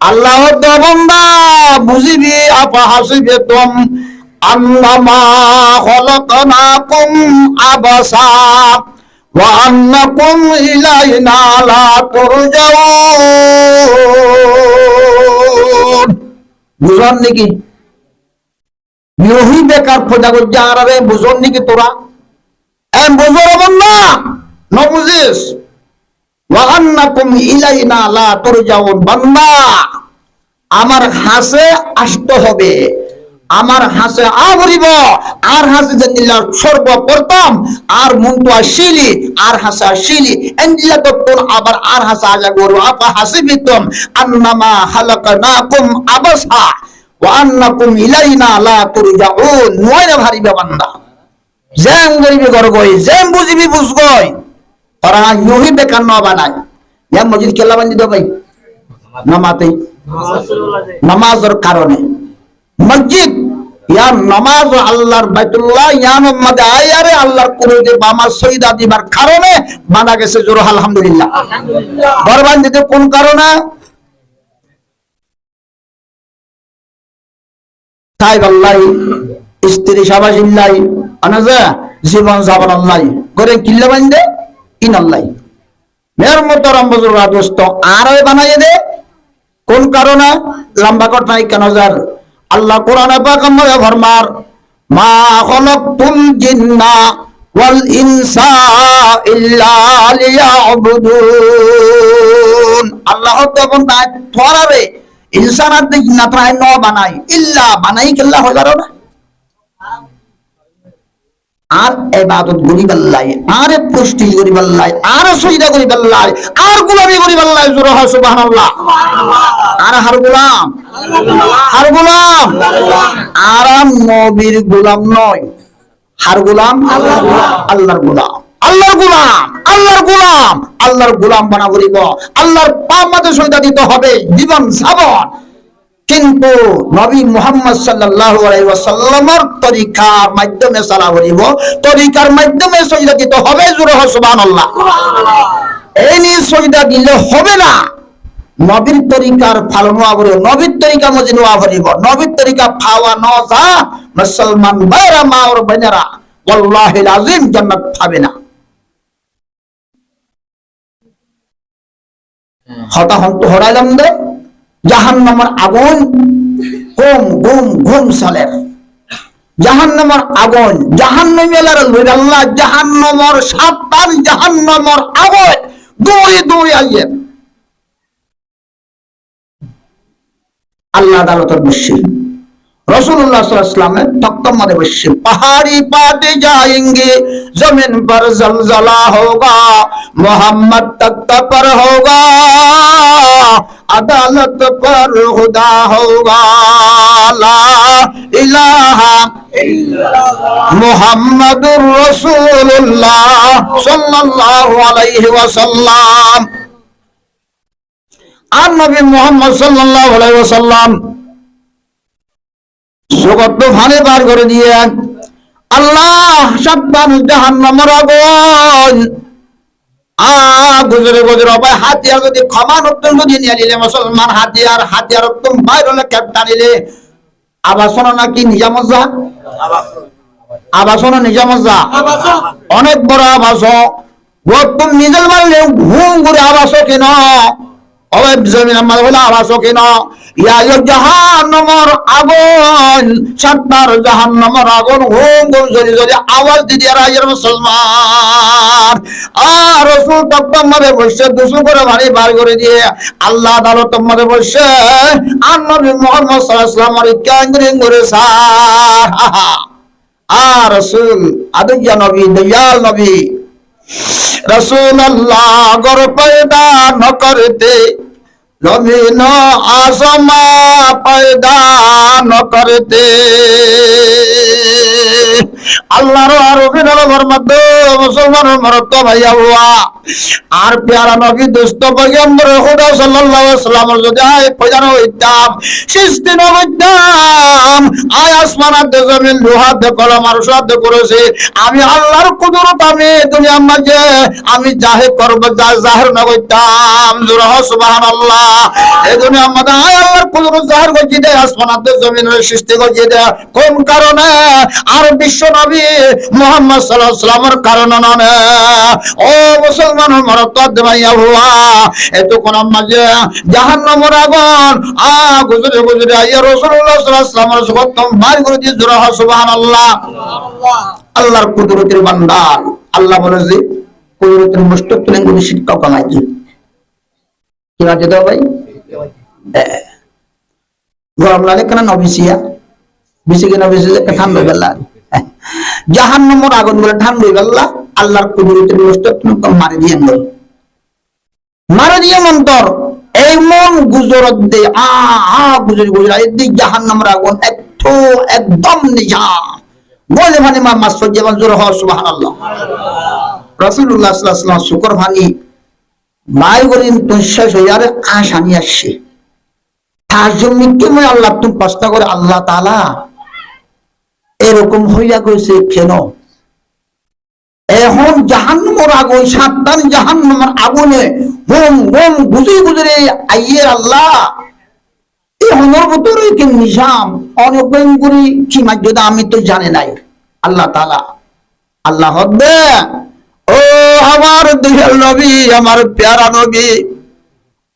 আল্লাহ তো বান্দা বুঝিবি আপা হাসিবে তুম আন্নামা খলাকনাকুম আবাসা ওয়া আন্নাকুম ইলাইনা লা তুরজাউন বুঝন নাকি বিরোহী বেকার খোঁজা করছে আরে বুঝন নাকি তোরা এম বুঝর বান্দা ন বুঝিস ওয়ান্নাকুম ইলাইনা লা তুরজাউন বান্দা আমার কাছে আসতে হবে আমার হাসে আবরিব আর হাসে জানিলা সর্বপ্রথম আর মনটো আসিলি আর হাসা আসিলি এন্ডিলা তখন আবার আর হাসা আজা গরু আপা হাসিবিতম আন্নামা খালাকনাকুম আবাসা ওয়া আন্নাকুম ইলাইনা লা তুরজাউন নয়রা ভারিবে বান্দা যেম গরিবে ঘর গই যেম বুঝিবি বুঝ গই ওরা ইউহি বেকার ন বানায় ইয়া মসজিদ কেলা বান্ধি দাও ভাই নামাতে নামাজের কারণে মসজিদ ইয়া নামাজ আল্লাহর বাইতুল্লাহ ইয়ানের মধ্যে আয়ারে আল্লাহর কুরুতে বামা সৈদা দিবার কারণে মানা গেছে জোর আলহামদুলিল্লাহ ঘর বান্ধিতে কোন কারণে তাই আল্লাহ স্ত্রী সাবাসিল্লাহ আনাজা জীবন যাবন আল্লাহ করে কিল্লা বান্ধে ইন আল্লাহ মের মোহতারাম বুজুর্গ দোস্ত আর বানাইয়ে দে কোন কারণে লম্বা কট নাই কেন যার আল্লাহ কোরআনে পাক আমাদের ফরমার মা খালাকতুল জিন্না ওয়াল ইনসা ইল্লা লিয়াবুদুন আল্লাহ তখন তাই থরাবে ইনসানাত জিন্নাত রায় ন বানাই ইল্লা বানাই কেল্লা হয় পারো না আর ইবাদত করিব আল্লাহ আর পুষ্টি করিব আল্লাহ আর সজদা করিব আল্লাহ আর গোলামি করিব আল্লাহ জোরে হয় সুবহানাল্লাহ আর হার গোলাম আর নবীর গোলাম নয় হার গোলাম আল্লাহর গোলাম আল্লাহর গোলাম বানা করিব আল্লাহর পাক মতে সজদা দিতে হবে জীবন যাবন কিন্তু নবী মুহাম্মদ সাল্লাল্লাহু আলাইহি ওয়াসাল্লামের তরিকার মাধ্যমে চলা করিব তরিকার মাধ্যমে সজদা দিতে হবে জোরে হয় সুবহানাল্লাহ এই নিয়ে সজদা দিলে হবে না নবীর তরিকার পালন হবে নবীর তরিকা মজে নেওয়া হইব নবীর তরিকা পাওয়া ন যা মুসলমান ভাইরা মা ওর বোনেরা ওয়াল্লাহিল আযীম জান্নাত পাবে না হতা হন্ত হরাইলাম দে জাহান্নামের আগুন ঘুম ঘুম ঘুম চলে জাহান্নামের আগুন জাহান্নামের লইল আল্লাহ জাহান্নামের সাতবার জাহান্নামের আগুন দুই দুই আইয়ে अल्लाह अदालत बस्सी रसूलुल्लाह सल्लल्लाहु अलैहि वसल्लम तख्त में बस्सी पहाड़ी पाते जाएंगे जमीन पर जलजला होगा मोहम्मद तख्त पर होगा अदालत पर खुदा होगा ला इलाहा इल्लल्लाह मुहम्मदुर रसूलुल्लाह सल्लल्लाहु अलैहि वसल्लम আর নবী মুহাম্মদ সাল্লাল্লাহু আলাইহি ওয়াসাল্লাম জগৎ ভানে বার করে দিয়ে আল্লাহ সাবধান জাহান্নামের আগুন গুজরে গুজরে ভাই হাতিয়ার যদি ক্ষমা নতুন যদি নিয়ে নিলে মুসলমান হাতিয়ার তুমি বাইর হলে ক্যাপটা নিলে আবাসন নাকি নিজামজা আবাসন নিজামজা অনেক বড় আবাসন তুমি নিজের মারলে ঘুম ঘুরে আবাসো কেন অবৈধ জমিন আমার হলো আবাসো কেন ইয়া জাহান্নামের আগুন সাতবার জাহান্নামের আগুন ঘুম ঘুম জ্বলি জ্বলি আওয়াজ দিদি রাজের মুসলমান আর রাসূল তকবাম মারে বসে দুসু করে ভারী বার করে দিয়ে আল্লাহ আদালত মারে বসে আর নবী মুহাম্মদ সাল্লাল্লাহু আলাইহি ওয়াসাল্লাম ক্যাঙ্গরিং করে সার আর রাসূল আদিয়া নবী দয়াল নবী रसूल अल्लाह अगर पैदा न करते जमीन आसमा पैदा न करते আল্লাহর আরবির মধ্যে মুসলমানের মরত ভাইয়া হুয়া আর প্যারা নবী দোস্ত পয়গম্বর খুদা সাল্লাল্লাহু আলাইহি ওয়াসাল্লাম যদি আয় পয়দানো হইতাম সৃষ্টি ন হইতাম আয় আসমানাত জমিন লোহাত কলম আর শব্দ করেছে আমি আল্লাহর কুদরত আমি দুনিয়ার মাঝে আমি জাহির করব জাহির না হইতাম জোরে সুবহানাল্লাহ এই দুনিয়ার মধ্যে আয় আল্লাহর কুদরত জাহির করে দেয় আসমানাত জমিনের সৃষ্টি করে দেয় কোন কারণে আর বিশ্ব নবী মুহাম্মদ সাল্লাল্লাহু আলাইহি ওয়াসাল্লামের কারণে নয় ও মুসলমান মরত ভাইয়া হুয়া এত কোন মাঝে জাহান্নামের আগুন গুজরে গুজরে আইয়া রাসূলুল্লাহ সাল্লাল্লাহু আলাইহি ওয়াসাল্লামের জগৎ বার করে দিয়ে জোরে সুবহানাল্লাহ আল্লাহর কুদরতের বান্দা আল্লাহ বলে যে কুদরতের মুস্তাক তুলেন গুলি শিক্ষা কমাই দি কি বাজে দাও ভাই গরম লাগে কেন নবী সিয়া বেশি কিনা বেশি ঠান্ডা বেলা জাহান্নামের আগুন বলে ঠান্ডা বেলা আল্লাহর কুদরতের বস্তু মারি দিয়ে মারা দিয়ে মন্তর এই মন গুজরত দে গুজরি গুজরা এদিক জাহান্নামের আগুন একদম নিজাম বলে মানে মা মাসফর যেমন জোর হওয়া সুবহানাল্লাহ রাসূলুল্লাহ সাল্লাল্লাহু আলাইহি ওয়াসাল্লাম শুকর ভানি মাই করিন শেষ হয়ে যাবে আসানি আসছে তার জন্য কি মই আল্লাহ তুমি প্রশ্ন করে আল্লাহ তাআলা এরকম হইয়া কইছে কেন এখন জাহান্নামের আগুন সাতটান জাহান্নামের আগুনে হোম হোম গুজরে গুজরে আইয়ের আল্লাহ এই হনর ভিতরে কি নিজাম অনেকদিন করি কি মর্যাদা আমি তো জানি নাই আল্লাহ তাআলা আল্লাহ হদ্দে ও আমার দয়াল নবী আমার প্যারা নবী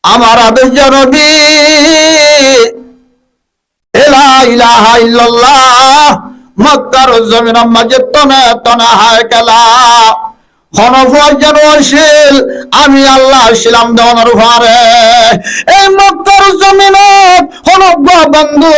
আমার আদর্শ নবী লা ইলাহা ইল্লাল্লাহ মক্কার জমিনের মাঝে তনে তনে হায় গেলা হনফিল আমি আল্লাহ ছিলাম দেওয়ার ঘরে এই মক্কার জমিনত অনজ্ঞ বন্ধু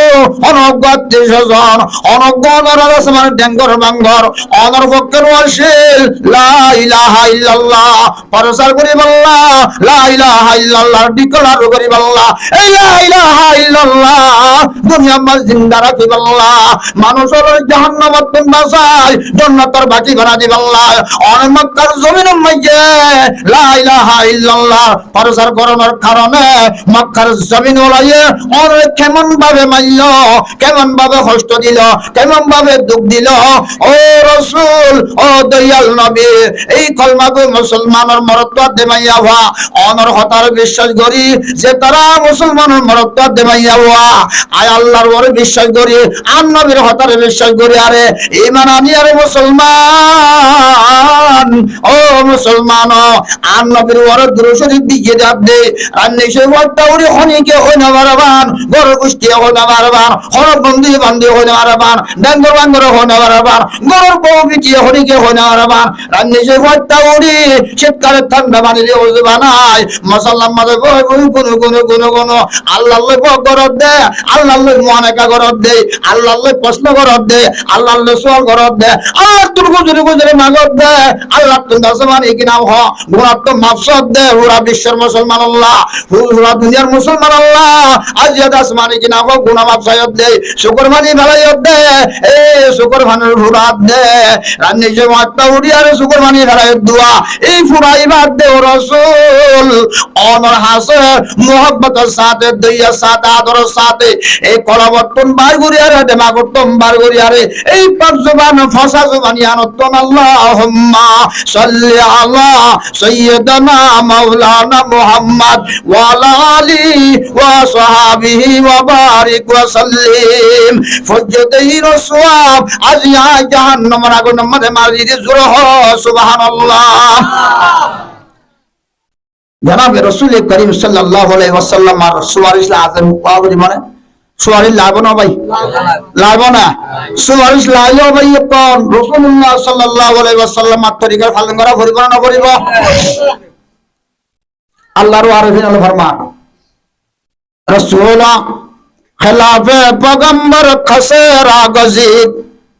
অনজ্ঞ আত্মীয়স্বজন অনজ্ঞ আসমান ডেঙ্গর বাঙ্গর অনর পক্ষের ওয়াসিল লা ইলাহা ইল্লাল্লাহ প্রচার করি বললা লা ইলাহা ইল্লাল্লাহ ডিক্লার করি বললা এই লা ইলাহা ইল্লাল্লাহ দুনিয়া মাঝ জিন্দা রাখি বললা মানুষের জাহান্নামত বাঁচাই জান্নাতের বাকি বানা দি বললা অনেক মক্কার জমিনের মধ্যে লা ইলাহা ইল্লাল্লাহ প্রচার করার কারণে মক্কার জমিন ওলাইয়ে অনেক কেমন ভাবে মারল কেমন ভাবে কষ্ট দিল কেমন ভাবে দুঃখ দিল ও রাসূল ও দয়াল নবী এই কলমাগো মুসলমানের মরত্ব দেমাইয়া হওয়া অনর হতার বিশ্বাস করি যে তারা মুসলমানের মরত্ব দেমাইয়া হওয়া আয় আল্লাহর ওরে বিশ্বাস করি আর নবীর হতার বিশ্বাস করি আরে ঈমান আনি আরে মুসলমান ও মুসলমান আর নবীর ওরে দুরূদ শরীফ দিয়ে দাব দে আর নিশে ওয়াটা ওরে হনিকে হইনা মারবান গর গুষ্টি হইনা মারবান হর বন্ধু বান্ধব হইনা মারবান ডাঙ্গর বাঙ্গর হইনা মারবান গর বউ বিটি হনিকে হইনা মারবান আর নিশে ওয়াটা ওরে শীতকালে ঠান্ডা বানিলে ওযু বানাই মুসলমান মাঝে বই বই গুন আল্লাহর বকরত দে আল্লাহর মুআনাকা করত দে আল্লাহর প্রশ্ন করত দে আল্লাহর সওয়াল করত দে আর তোর গুজরে মাগত দে আল্লাহ তো আসমান কি নাম হ গুনাহ তো মাফসদ দে পুরা বিশ্বের মুসলমান আল্লাহ পুরা দুনিয়ার মুসলমান আল্লাহ আজ আসমান কি নাম হ গুনাহ মাফসায়ত দে শুকর মানি ভালাইত দে এ শুকর মানের ফুরাত দে রান্নি যে মাত্তা উড়ি আর শুকর মানি ভালাইত দোয়া এই পুরা ইবাদত দে রাসূল অনর হাসে মোহব্বতের সাথে দইয়া সাথে আদরের সাথে এই কলবর্তন বার করি আর দেমাগতন বার করি আরে এই পাক জবান ফসা জবানি আনতন আল্লাহুম্মা সাল্লি আলা সাইয়্যিদানা মাওলানা মুহাম্মদ ওয়া আলা আলিহি ওয়া সাহাবিহি ওয়া বারিক ওয়া সাল্লিম ফজদাই রাসওয়াব আজিয়া জাহান্নামের আগুন মধ্যে মারি দি জোরে সুবহানাল্লাহ জনাব রাসূল করিম সাল্লাল্লাহু আলাইহি ওয়াসাল্লাম আর সুয়ারিশ আযম পাওয়ারি মানে সুয়ারিশ লাভ না ভাই লাভ না সুয়ারিশ লাইলো ভাই কোন রাসূলুল্লাহ সাল্লাল্লাহু আলাইহি ওয়াসাল্লাম এর তরিকার পালন করা করিব না করিব আল্লাহর আরফিন আল ফরমান রাসূল খিলাফে পয়গম্বর খসরা গজিদ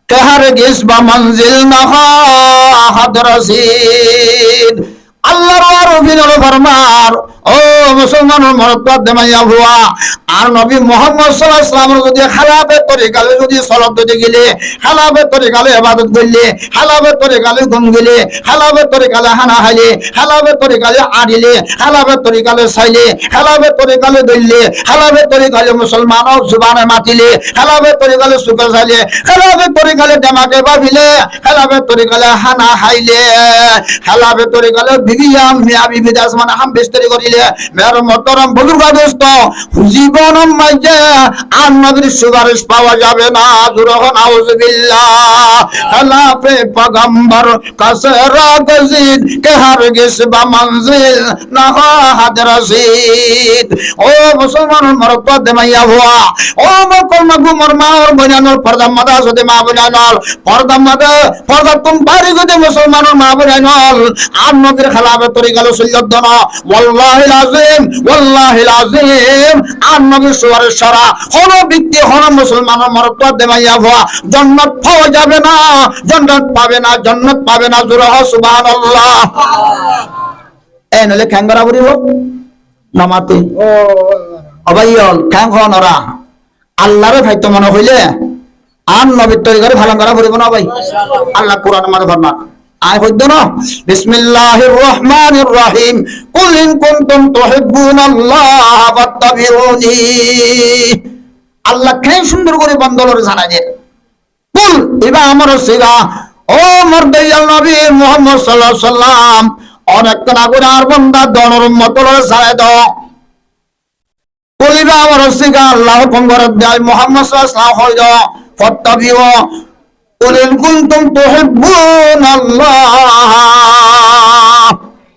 কে হরগিজ বা মঞ্জিল না হাদ রশিদ আল্লাহর আরফিন আল ফরমান ও মুসলমানের মরত্ব দেমাইয়া হুয়া আর নবী মুহাম্মদ সাল্লাল্লাহু আলাইহি ওয়াসাল্লাম যদি খেলাফে তরিকালে যদি সালাত দিতে গেলে খেলাফে তরিকালে ইবাদত করলে খেলাফে তরিকালে গুণ গেলে খেলাফে তরিকালে হানা হাইলে খেলাফে তরিকালে আদিলে খেলাফে তরিকালে সাইলে খেলাফে তরিকালে দইলে খেলাফে তরিকালে মুসলমানও জুবানে মাতিলে খেলাফে তরিকালে সুকে সাইলে খেলাফে তরিকালে দেমাকে ভাবিলে খেলাফে তরিকালে হানা হাইলে খেলাফে তরিকালে বিবিয়া মিয়া বিবি দাসমান হাম বিস্তরি করিলে মের মোহতরম বুজুর্গ দোস্ত জীবন মাঝে আর নবীর সুপারিশ পাওয়া যাবে না জুরহ নাউজুবিল্লাহ খেলাফে পয়গম্বর কাসরা গজিদ কে হরগিজ বা মঞ্জিল না হাদ রশিদ ও মুসলমান মরত্ব দেমাইয়া হুয়া ও মকলমা গুমর মার বনানোর পর্দা মাদা সদে মা বনানোর পর্দা মাদা পর্দা তুম পারি গদে মুসলমানের মা বনানোর আর নবীর খেলাফে তরিকালো সুল্লাদ না ওয়াল্লাহি বলেন ওয়াল্লাহিল আযীম আর নবী সুয়ারের সারা কোন ব্যক্তি কোন মুসলমানের মরদ দেমাইয়া ভয়া জান্নাত পাওয়া যাবে না, জান্নাত পাবে না, জান্নাত পাবে না। জোরে সুবহানাল্লাহ। এই নলে খ্যাঙ্গরা বলিব নামাতে অবাইল খ্যাং হনরা আল্লাহরে ভাইতো মনে হইলে আর নবীর তরিকারে ভালো করা পড়িব না ভাই। আল্লাহ কোরআন মাঝে ফরমান আয় হইদ না বিসমিল্লাহির রহমানির রহিম কুল ইন কুনতুম তুহিব্বুনাল্লাহ ফাত্তাবিউনি। আল্লাহ কেন সুন্দর করে বন্দলর জানায় কুল এবা আমার সিগা ও মরদাইয়াল নবী মুহাম্মদ সাল্লাল্লাহু আলাইহি সাল্লাম অনেক না করে আর বান্দা দনর মতলর ছাড়াই দাও। কুলিবা আমার সিগা আল্লাহ হুকুম করে দেয় মুহাম্মদ সাল্লাল্লাহু আলাইহি সাল্লাম হইল ফাত্তাবিউ কুল ইন কুনতুম তুহিব্বুনাল্লাহ।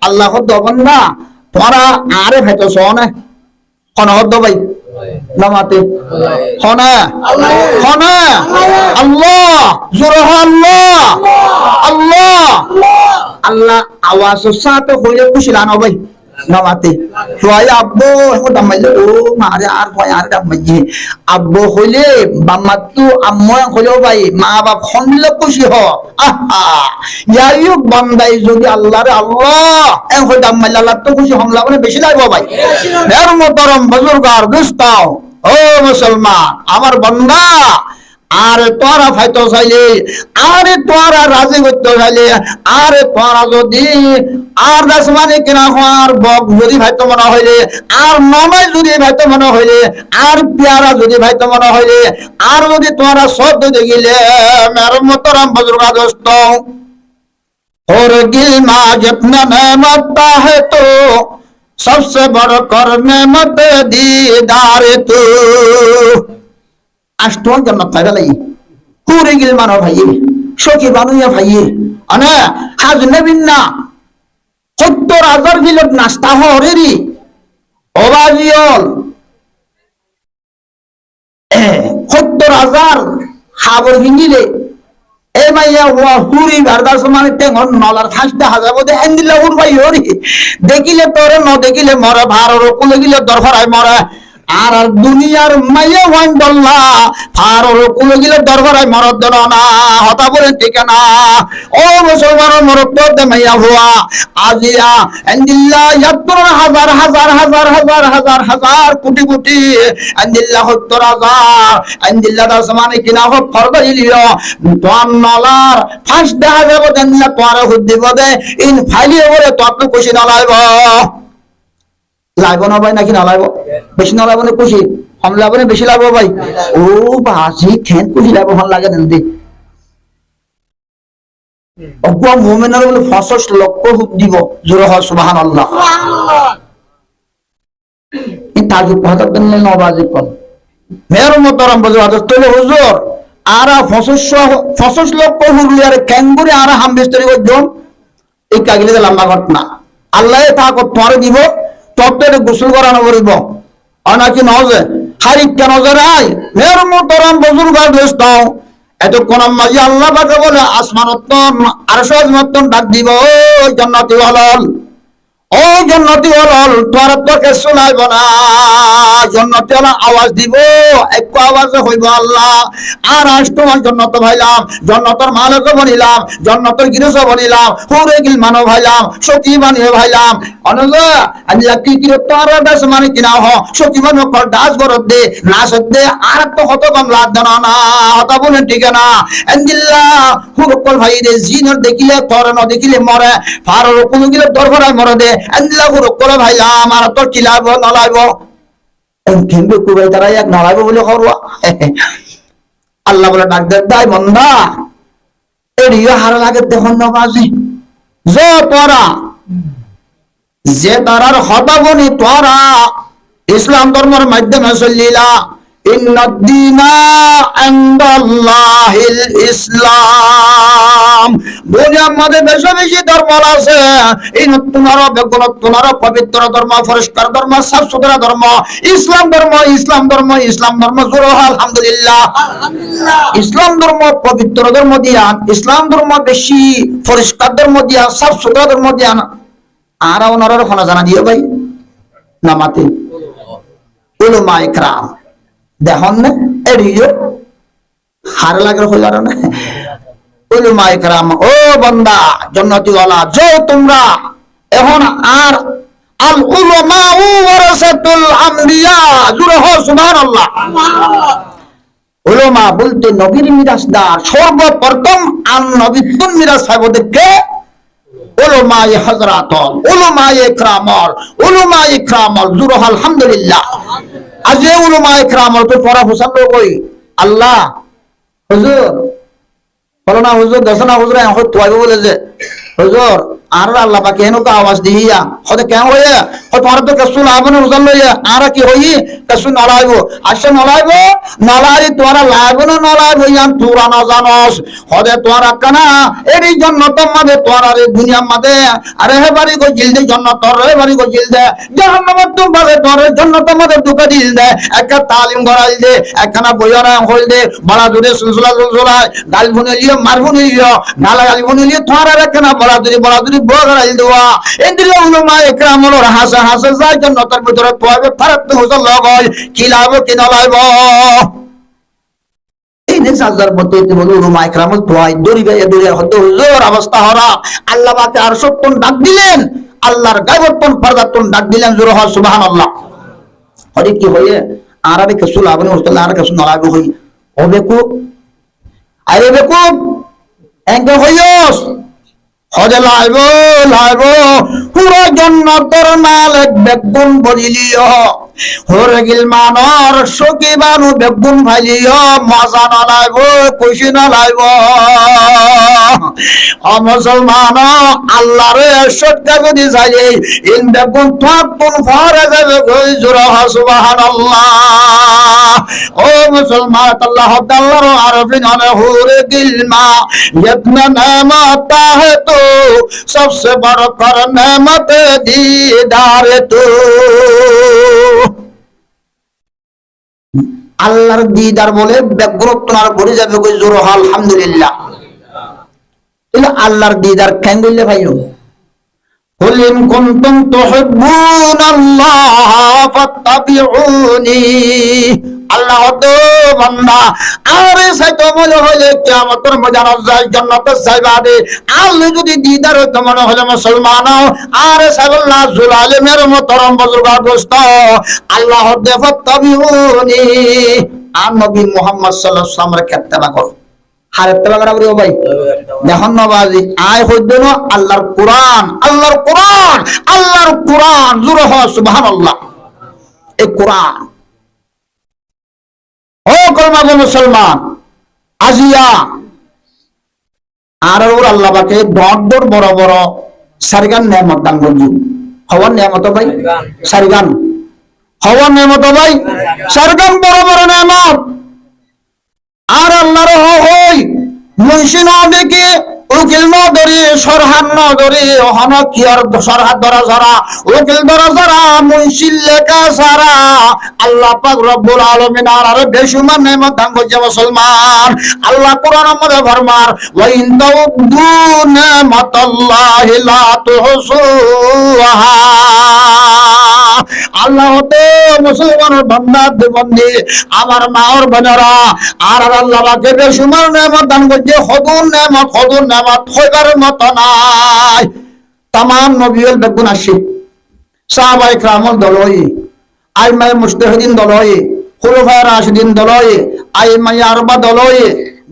আল্লাহ হদ বান্দা তোরা আরে ভাইতো শোনে কোন হদ ভাই নামাতে হনা হনা আল্লাহ জোরে আল্লাহ আল্লাহ আল্লাহ আওয়াজ সাথে হইলে খুশি লানো ভাই নামাতে সোয়া আব্বু দামাইলে ও মারে আর ভয় আর দামাইয়ে আব্বু হইলে বাম্মাতু আম্মা হইলো ভাই মা বাপ খন্ডিলে খুশি হ আহা ইয়ায়ুক বান্দাই যদি আল্লাহরে আল্লাহ এ হই দামাইলে আল্লাহ তো খুশি হমলা মানে বেশি লাগবে ভাই। এর মোহতরম বুজুর্গার দোস্তাও ও মুসলমান আমার বান্দা আরে তোরা ফাইতো চাইলে আরে তোরা রাজি করতে চাইলে আরে তোরা যদি আর দাসমানে কিনা হওয়ার বক যদি ভাইতো মনে হইলে আর নমাই যদি ভাইতো মনে হইলে আর পেয়ারা যদি ভাইতো মনে হইলে আর যদি তোরা সব দেখিলে মের মোহতরম বুজুর্গা দোস্ত और गिल मा जितना नेमत है तो सबसे बड़ कर नेमत दीदार तू আষ্টন জান্নাত পাইবা লাগি পুরে গিল মানো ভাইয়ে সখী বানুয়া ভাইয়ে আনে হাজ নবিন্না ৭০,০০০ গিলত নাস্তা হরেরি অবাজিয়ল ৭০,০০০ খাবার গিলে এই মাইয়া ওয়া হুরি বারদাস মানে টেঙ্গন নলার ফাঁসটা হাজাবো দে এন্দিলা উর ভাই হরি দেখিলে তোরে ন দেখিলে মরে ভারর কুলে গিলে দরফরায় মরে আর দুনিয়ার মাইয়া ওয়ান বল্লা ফারর কুলে গিলে দরফরায় মরদ দেন না হতা বলে ঠিক না। ও মুসলমানের মরদ দে মাইয়া হুয়া আজিয়া এন্দিল্লা ৭০,০০০ হাজার হাজার হাজার হাজার হাজার কোটি কোটি এন্দিল্লা ৭০,০০০ এন্দিল্লা দাস মানে কিনা হোক ফরদ ইলিও তোর নলার ফাঁস দেখা যাবো এন্দিল্লা তোর হুদ দিব দে ইন ফাইলিয়ে বলে তোর তো খুশি না লাইব লাইব না ভাই নাকি না লাইব বেশি না লাইব না খুশি কম লাইব না বেশি লাইব ভাই ও বাসি খেন খুশি লাইব ভাল লাগে দেন অব্বা মুমিনের বলে ৬৫ লক্ষ হুদ দিব জোরে হয় সুবহানাল্লাহ। এই তাজুব কথা দেন না নবাজি কোন মের মোহতরম বুজুর্গ তলে হুজুর আরা ৬৫ লক্ষ হুদ লিয়ারে ক্যাঙ্গুরি আরা হাম বিস্তরি কইজম এই কাগিলে লম্বা ঘটনা আল্লাহ তা কত তোরে দিব তত্ত্বের গোসল করানো করিব অনাকি নজে হারিক কেন জরাই মের মোহতরম বুজুর্গ দোস্তাও এতক্ষণ মাঝে আল্লাহ পাকে বলে আসমানত্তন আরশ আজমতন ডাক দিব ও জান্নাতি ওয়ালাল ও জান্নাতি ওয়ালাল তোর তোকে শোনাইব না জান্নাতি ওয়ালা আওয়াজ দিব একটু আওয়াজে হইব আল্লাহ আর আজ তোমার জান্নাত ভাইলাম জান্নাতের মালিক বনিলাম জান্নাতের গৃহস্থ বনিলাম হুরে গিল মানব ভাইলাম সখী বানিয়ে ভাইলাম অনজা আল্লাহ কি কি তোর দাস মানে কিনা হ সখী বানো কর দাস গরদ দে না সদ্দে আর তো কত কম লাভ দেন না হতা বলে ঠিক না আল্লাহ হুরকল ভাই রে জিনর দেখিলে তোর ন দেখিলে মরে ফারর কোন গিলে দরবারায় মরে দে আল্লাহ হুরকল ভাইলাম আর তো কি লাভ না লাভ কিন্তু কুবাই তারা এক না লাভ বলে করবা আল্লাহ বলে ডাক দে দাই বন্দা এরিও হার লাগে দেখুন না বাজি যে তোরা যে তারার হতাবনি তোরা ইসলাম ধর্মের মাধ্যমে চলিলা ইন্নাদ্দীনা ইনদাল্লাহিল ইসলাম দুনিয়ার মধ্যে বেশি বেশি ধর্ম আছে এই তোমার পবিত্র ধর্ম পরিষ্কার ধর্ম সাফ সুতরা ধর্ম ইসলাম ধর্ম ইসলাম ধর্ম ইসলাম ধর্ম জোরে আলহামদুলিল্লাহ আলহামদুলিল্লাহ ইসলাম ধর্ম পবিত্র ধর্ম দিয়া ইসলাম ধর্ম বেশি পরিষ্কার ধর্ম দিয়া সাফ সুতরা ধর্ম দিয়া আর ওনারা খনা জানা দিও ভাই নামাতে উলামা ইকরাম দেখুন না এড়িয়ে হার লাগে হইলার না উলামা ইকরাম ও বান্দা জান্নাতি ওয়ালা যে তোমরা এখন আর আল উলামা ওয়ারাসাতুল আমবিয়া জুরে হো সুবহানাল্লাহ। উলামা বলতে নবীর মিরাসদার, সর্বপ্রথম আন নবীর মিরাস সাহেবদেরকে উলামায়ে হযরত উলামায়ে ইকরামল উলামায়ে ইকরামল জুরে আলহামদুলিল্লাহ। আজ এই উলামায়ে ইকরামল তো পড়া পছন্দ কই আল্লাহ হুজুর বলো না হুজুর দেশনা হুজুর এখন তোয়াইব বলে যে হুজুর আর আল্লাহ পাকে হেন তো আওয়াজ দিহিয়া হতে কেন হইয়া ও তোমার তো কসু লাভনে হুজুর লইয়া আর কি হই কসু নলাইব আসে নলাইব নলাই তোরা লাইব না নলাইব ইয়ান তোরা না জানোস হদে তোরা কানা এরই জন্য তোমাদের তোরা রে দুনিয়া মাদে আরে হে বাড়ি গো জিলদে জন্য তোর রে বাড়ি গো জিলদে জাহান্নামে তুম বাদে তোর জন্য তোমাদের দুকা দিল দে একটা তালিম গড়াইল দে একখানা বইয়ারা হইল দে বড়া দূরে সুলসুলা সুলসুলা গাল বুনে লিও মার বুনে লিও নালা গাল বুনে লিও তোরা একখানা বড়া দূরে বগড়াইল দেওয়া এন্দিলে উলামা ইকরামল হাসা হাসা যায় জন্য তার ভিতরে তোয়াবে ফারাত হুজুর লগয় কি লাভ কি না লাভ এই নে সাজার মধ্যে বলে উলামা ইকরামল তোয়াই দরিবে দরিয়া হতে হুজুর অবস্থা হরা আল্লাহ পাকে আর সত্যন ডাক দিলেন আল্লাহর গায়বতন পর্দাতন ডাক দিলেন জোরে হয় সুবহানাল্লাহ। হরে কি হয়ে আর আরে কিছু লাভ নেই হুজুর আর কিছু না লাভ হই হবে কো আরে বেকু এঙ্গে হইস হজে লাইব লাইব পুরো জান্নাতের মালিক বেগুন বলিলিও হরে গিল মানর সকি বানু বেগুন ভাইলিও মজা না লাইব খুশি না লাইব ও মুসলমান আল্লাহরে সত্যা যদি চাইলে ইন বেগুন তুন ফরে যাবে কই জোরা সুবহানাল্লাহ। ও মুসলমান আল্লাহ তাআলার আরফিন আনে হুরে দিল মা ইতনা নেমত है तो सबसे बढ़कर नेमत दीदार तो আল্লাহর দিদার বলে ব্যাগ্রত আর ভরে যাবে কই জোর আলহামদুলিল্লাহ। তাহলে আল্লাহর দিদার কেন বললে ভাইও قل إن كنتم تحبون الله فاتبعوني আল্লাহ তো বান্দা আরে সাইতো মনে হলে কিয়ামতের ময়দানে যাই জান্নাতে যাইবাদে আল্লাহ যদি দিদার হইতো মনে হলে মুসলমান আরে সাল্লাহ জুলালিমের মতরম বুজুর্গ দোস্ত আল্লাহ দে ফাত্তাবিউনি আর নবী মুহাম্মদ সাল্লাল্লাহু আলাইহি ওয়াসাল্লামের ইত্তেবা করো হার ইত্তেবা করা বলি ও ভাই দেখুন নবাজি আয় হইতো না আল্লাহর কোরআন আল্লাহর কোরআন আল্লাহর কোরআন জোরে হয় সুবহানাল্লাহ। এই কোরআন ও কলমাগো মুসলমান আজিয়া আর ওর আল্লাহ পাকে বড় বড় বড় সারিগান নেয়ামত দান করছি হওয়ার নেয়ামত ভাই সারিগান হওয়ার নেয়ামত ভাই সারিগান বড় বড় নেয়ামত আর আল্লাহর হই মুন্সি নদীকে উকিল নদরি সরহান নদরি হন কি আর সরহাদ ধরা ধরা উকিল ধরা ধরা মুন্সি লেখা সারা আল্লাহ পাক রব্বুল আলামিন আর বেশুমার নেমত দান করছে মুসলমান। আল্লাহ কোরআনের মধ্যে ফরমার ওয়া ইন তাউদু নিমাতাল্লাহি লা তুহসুহা আল্লাহ তো মুসলমানের বান্দা বন্দী আমার মাওর বোনেরা আর আল্লাহ পাকে বেশুমার নেমত দান করছে খদুন নেমত হইবার মত নাই। তামাম নবীল বেগুন আসি সাহাবায়ে কিরামল দলই আইমায়ে মুজতাহিদিন দলই খুলাফায়ে রাশিদিন দলই আইমায়ে আরবা দলই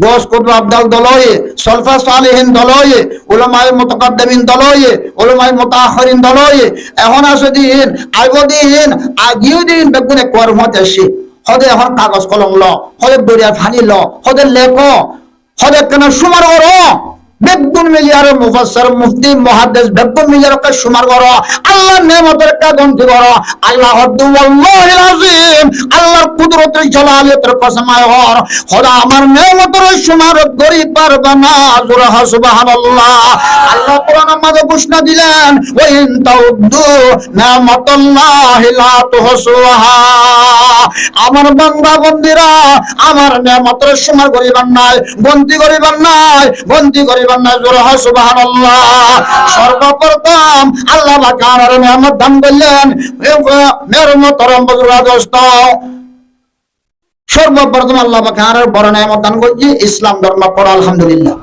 গোস কুতুব আবদাল দলই সলফা সালেহিন দলই উলামায়ে মুতাকাদ্দিমিন দলই উলামায়ে মুতাআখিরিন দলই এখন আছে দিন আইব দিন আগিও দিন বেগুনে কর্মতে আসি হদে এখন কাগজ কলম ল হদে দরিয়া ফানি ল হদে লেখ হদে কেন সুমার করো বেগুন মিলিয়ার মুফাসসির মুফতি মুহাদ্দিস বেগুন মিলিয়ার কা সুমার করো আল্লাহর নেয়ামতের কা গন্তি করো আল্লাহ ওয়াল্লাহিল আযীম আল্লাহর কুদরতের জালালিয়াতের কসম আয়র খোদা আমার নেয়ামতের সুমার করি পারবা না জোরে সুবহানাল্লাহ। আল্লাহ কোরআনের মধ্যে ঘোষণা দিলেন ওয়া ইন তাউদ্দু নিমাতাল্লাহি লা তুহসুহা আমার বান্দা বন্দিরা আমার নেয়ামতের সুমার করিবার নাই গন্তি করিবার নাই গন্তি করিবার কন না জোরে হয় সুবহানাল্লাহ। সর্বপ্রথম আল্লাহ পাক আর নিয়ামত দান করলেন মেরে মোহতরম বুজুর্গ দোস্ত, সর্বপ্রথম আল্লাহ পাক আর বড় নিয়ামত দান করছে ইসলাম ধর্ম পড়ো আলহামদুলিল্লাহ।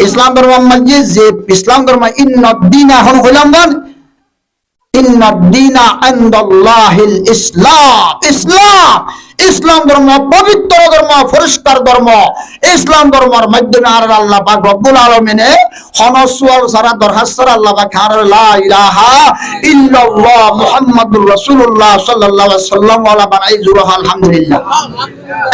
ইসলাম ধর্ম মানে যে ইসলাম ধর্ম ইন্নাদ দীন এখন হইলাম বল ইন্নাদ দীনা ইনদাল্লাহিল ইসলাম। ইসলাম ইসলাম ধর্ম পবিত্র ধর্ম, পরিষ্কার ধর্ম। ইসলাম ধর্মের মাধ্যমে আর আল্লাহ পাক রব্বুল আলামিনে হনসওয়াল সারা দরখাস্ত সারা আল্লাহ পাক আর লা ইলাহা ইল্লাল্লাহ মুহাম্মাদুর রাসূলুল্লাহ সাল্লাল্লাহু আলাইহি ওয়াসাল্লাম ওয়ালা বানাই জুরা আলহামদুলিল্লাহ।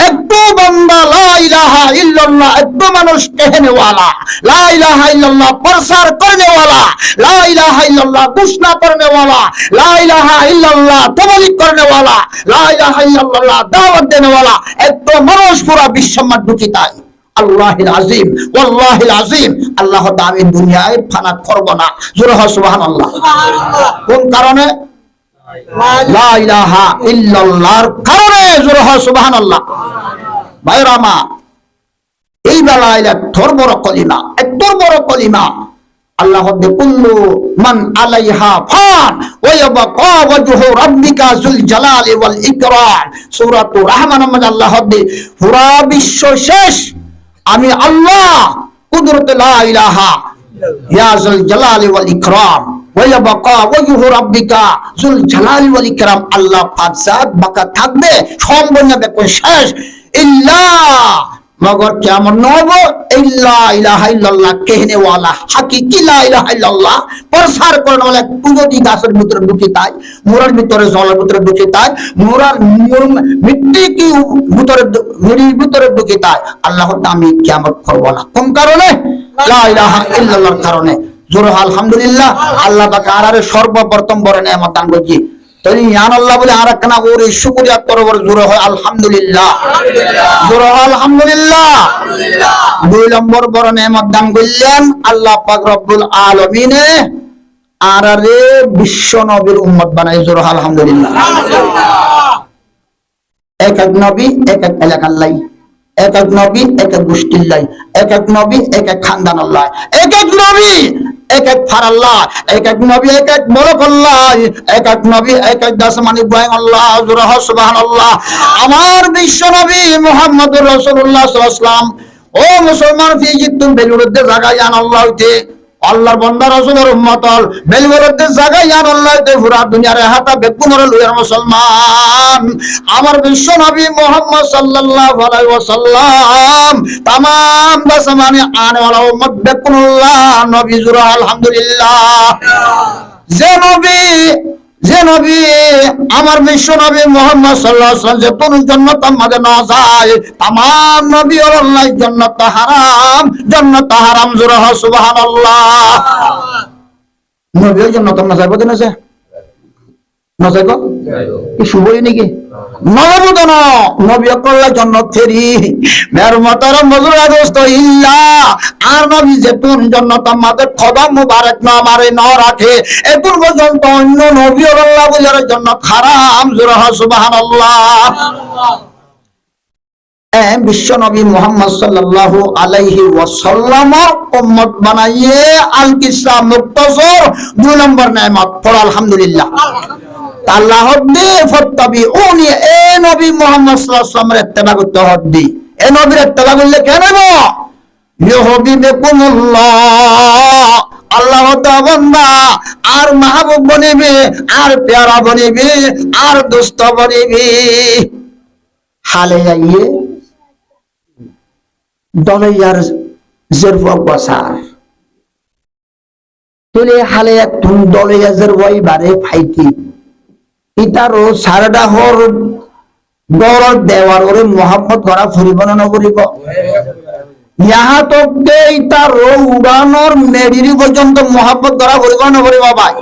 একটু বান্দা লা ইলাহা ইল্লাল্লাহ, একটু মানুষ कहने वाला, ला इलाहा इल्लल्लाह प्रसार करने वाला, ला इलाहा इल्लल्लाह घोषणा करने वाला, ला इलाहा इल्लल्लाह तबलीग करने वाला, ला इलाहा इल्लल्लाह दावत देने वाला, একটু মানুষ পুরা বিশ্বমত ঢুকিতাই আল্লাহিল আজিম ওয়াল্লাহিল আজিম। আল্লাহ তা আমি দুনিয়ায় ফানা করব না, জোরে হয় সুবহানাল্লাহ। কোন কারণে? লা ইলাহা ইল্লাল্লাহর কারণে, জোরে হয় সুবহানাল্লাহ। ভাইরা আমার, এই বেলায় একটর বড় কলিমা, একটর বড় কলিমা। আল্লাহ দে কুল্লু মান আলাইহা ফান ওয়া ইয়াবকা ওয়াজহু রাব্বিকা যুল জালালি ওয়াল ইকরাম। সূরাতুর রহমান মধ্যে আল্লাহ দে পুরা বিশ্ব শেষ, আমি আল্লাহ কুদরতে লা ইলাহা ইয়া যুল জালালি ওয়াল ইকরাম ওয়া ইয়াবকা ওয়াজহু রাব্বিকা যুল জালালি ওয়াল ইকরাম। আল্লাহ পাক জাত বাকা থাকবে, সম্পূর্ণ বেকুন শেষ। ইল্লা मगर क्या मनोबो इल्ला इलाहा इल्लल्लाह कहने वाला हकीकी ला इलाहा इल्लल्लाह प्रसार करने वाला पूजोदी गाছের ভিতরে ঢুকিতাই, মুরার ভিতরে জলের ভিতরে ঢুকিতাই, মুরার মিট্টি কি ভিতরে মুড়ির ভিতরে ঢুকিতাই। আল্লাহ আমি কিয়ামত করব না। কোন কারণে? লা ইলাহা ইল্লাল্লাহর কারণে। জোরে আলহামদুলিল্লাহ। আল্লাহ পাক আরারে সর্বপ্রথম বড় নিয়ামত দান করেছি। তাই ইয়ান আল্লাহ বলে আর একখানা ওরে শুকরিয়া করবার জোরে হয় আলহামদুলিল্লাহ, জোরে হয় আলহামদুলিল্লাহ। দুই নম্বর বড় নিয়ামত দান করলেন আল্লাহ পাক রব্বুল আলামিনে আরারে বিশ্ব নবীর উম্মত বানাই, জোরে হয় আলহামদুলিল্লাহ। এক এক নবী এক এক এলাকার লাই, এক এক নবী এক এক গোষ্ঠীর লাই, এক এক নবী এক এক খানদান আল্লাহ, এক এক নবী এক এক ফারাল্লাহ, এক এক নবী এক এক বরকল্লাহ, এক এক নবী এক এক দাসমানি বয়ান আল্লাহ, জোরে হয় সুবহানাল্লাহ। আমার বিশ্ব নবী মুহাম্মদুর রাসূলুল্লাহ সাল্লাল্লাহু আলাইহি ওয়াসাল্লাম ও মুসলমান ফিজিতুম বেলুরুদ্দে জায়গা জান আল্লাহ হইতে আল্লাহর বান্দা রাসূলের উম্মতল বেলুরুদ্দে জায়গা জান আল্লাহ হইতে পুরা দুনিয়ার হাতা বেকুনরে লইয়ার মুসলমান। আমার বিশ্ব নবী মুহাম্মদ সাল্লাল্লাহু আলাইহি ওয়াসাল্লাম तमाम দাসমানি আনে ওয়ালা উম্মত বেকুনুল্লাহ নবী, জোরে আলহামদুলিল্লাহ। যে নবী আমার বিশ্ব নবী মুহাম্মদ সাল্লাল্লাহু আলাইহি ওয়াসাল্লাম যে কোন জান্নাত আমাদের না যায়, तमाम নবী আল্লাহ জান্নাত হারাম, জোরে হয় সুবহানাল্লাহ। নবী জান্নাত না যাইব না যায় না যাইব কি শুভই নাকি নবদন নবী আল্লাহ জান্নাত ফেরি মের মতরম মজুরা দোস্ত ইল্লা আর নবী যে কোন জান্নাত আমাদের কদম মুবারক না মারে না রাখে এখন পর্যন্ত অন্য নবী আল্লাহ বুঝার জান্নাত হারাম, জোরে হয় সুবহানাল্লাহ। বিশ্ব নবী মুহাম্মদ সাল্লাল্লাহু আলাইহি ওয়াসাল্লামের উম্মত বানাইয়ে আল কিসা মুক্তাসর 2 নম্বর নিয়ামত পড়ো আলহামদুলিল্লাহ। আল্লাহ দে ফত্তাবিউনি, এ নবী মুহাম্মদ সাল্লাল্লাহু আলাইহি ওয়াসাল্লামের ইত্তেবা করতে হদ্দি। এ নবীর ইত্তেবা করলে কেন গো ইউহিবুকুমুল্লাহ, আল্লাহ তাআলা বান্দা আর মাহবুব বনিবে, আর প্যারা বনিবে, আর দোস্ত বনিবে। হালে যাইয়ে দলাইয়ার জেরফক বসার তুলে হালে তুম দলাইয়া জেরফই বারে ফাইতি ইতারো সারাডা হর দর দেওয়ার ওরে মোহাম্মদ করা ফুরিব না নগরিব ইহা তোকে ইতারো উড়ানোর মেডিরি পর্যন্ত মোহাম্মদ করা ফুরিব না নগরিব ভাই।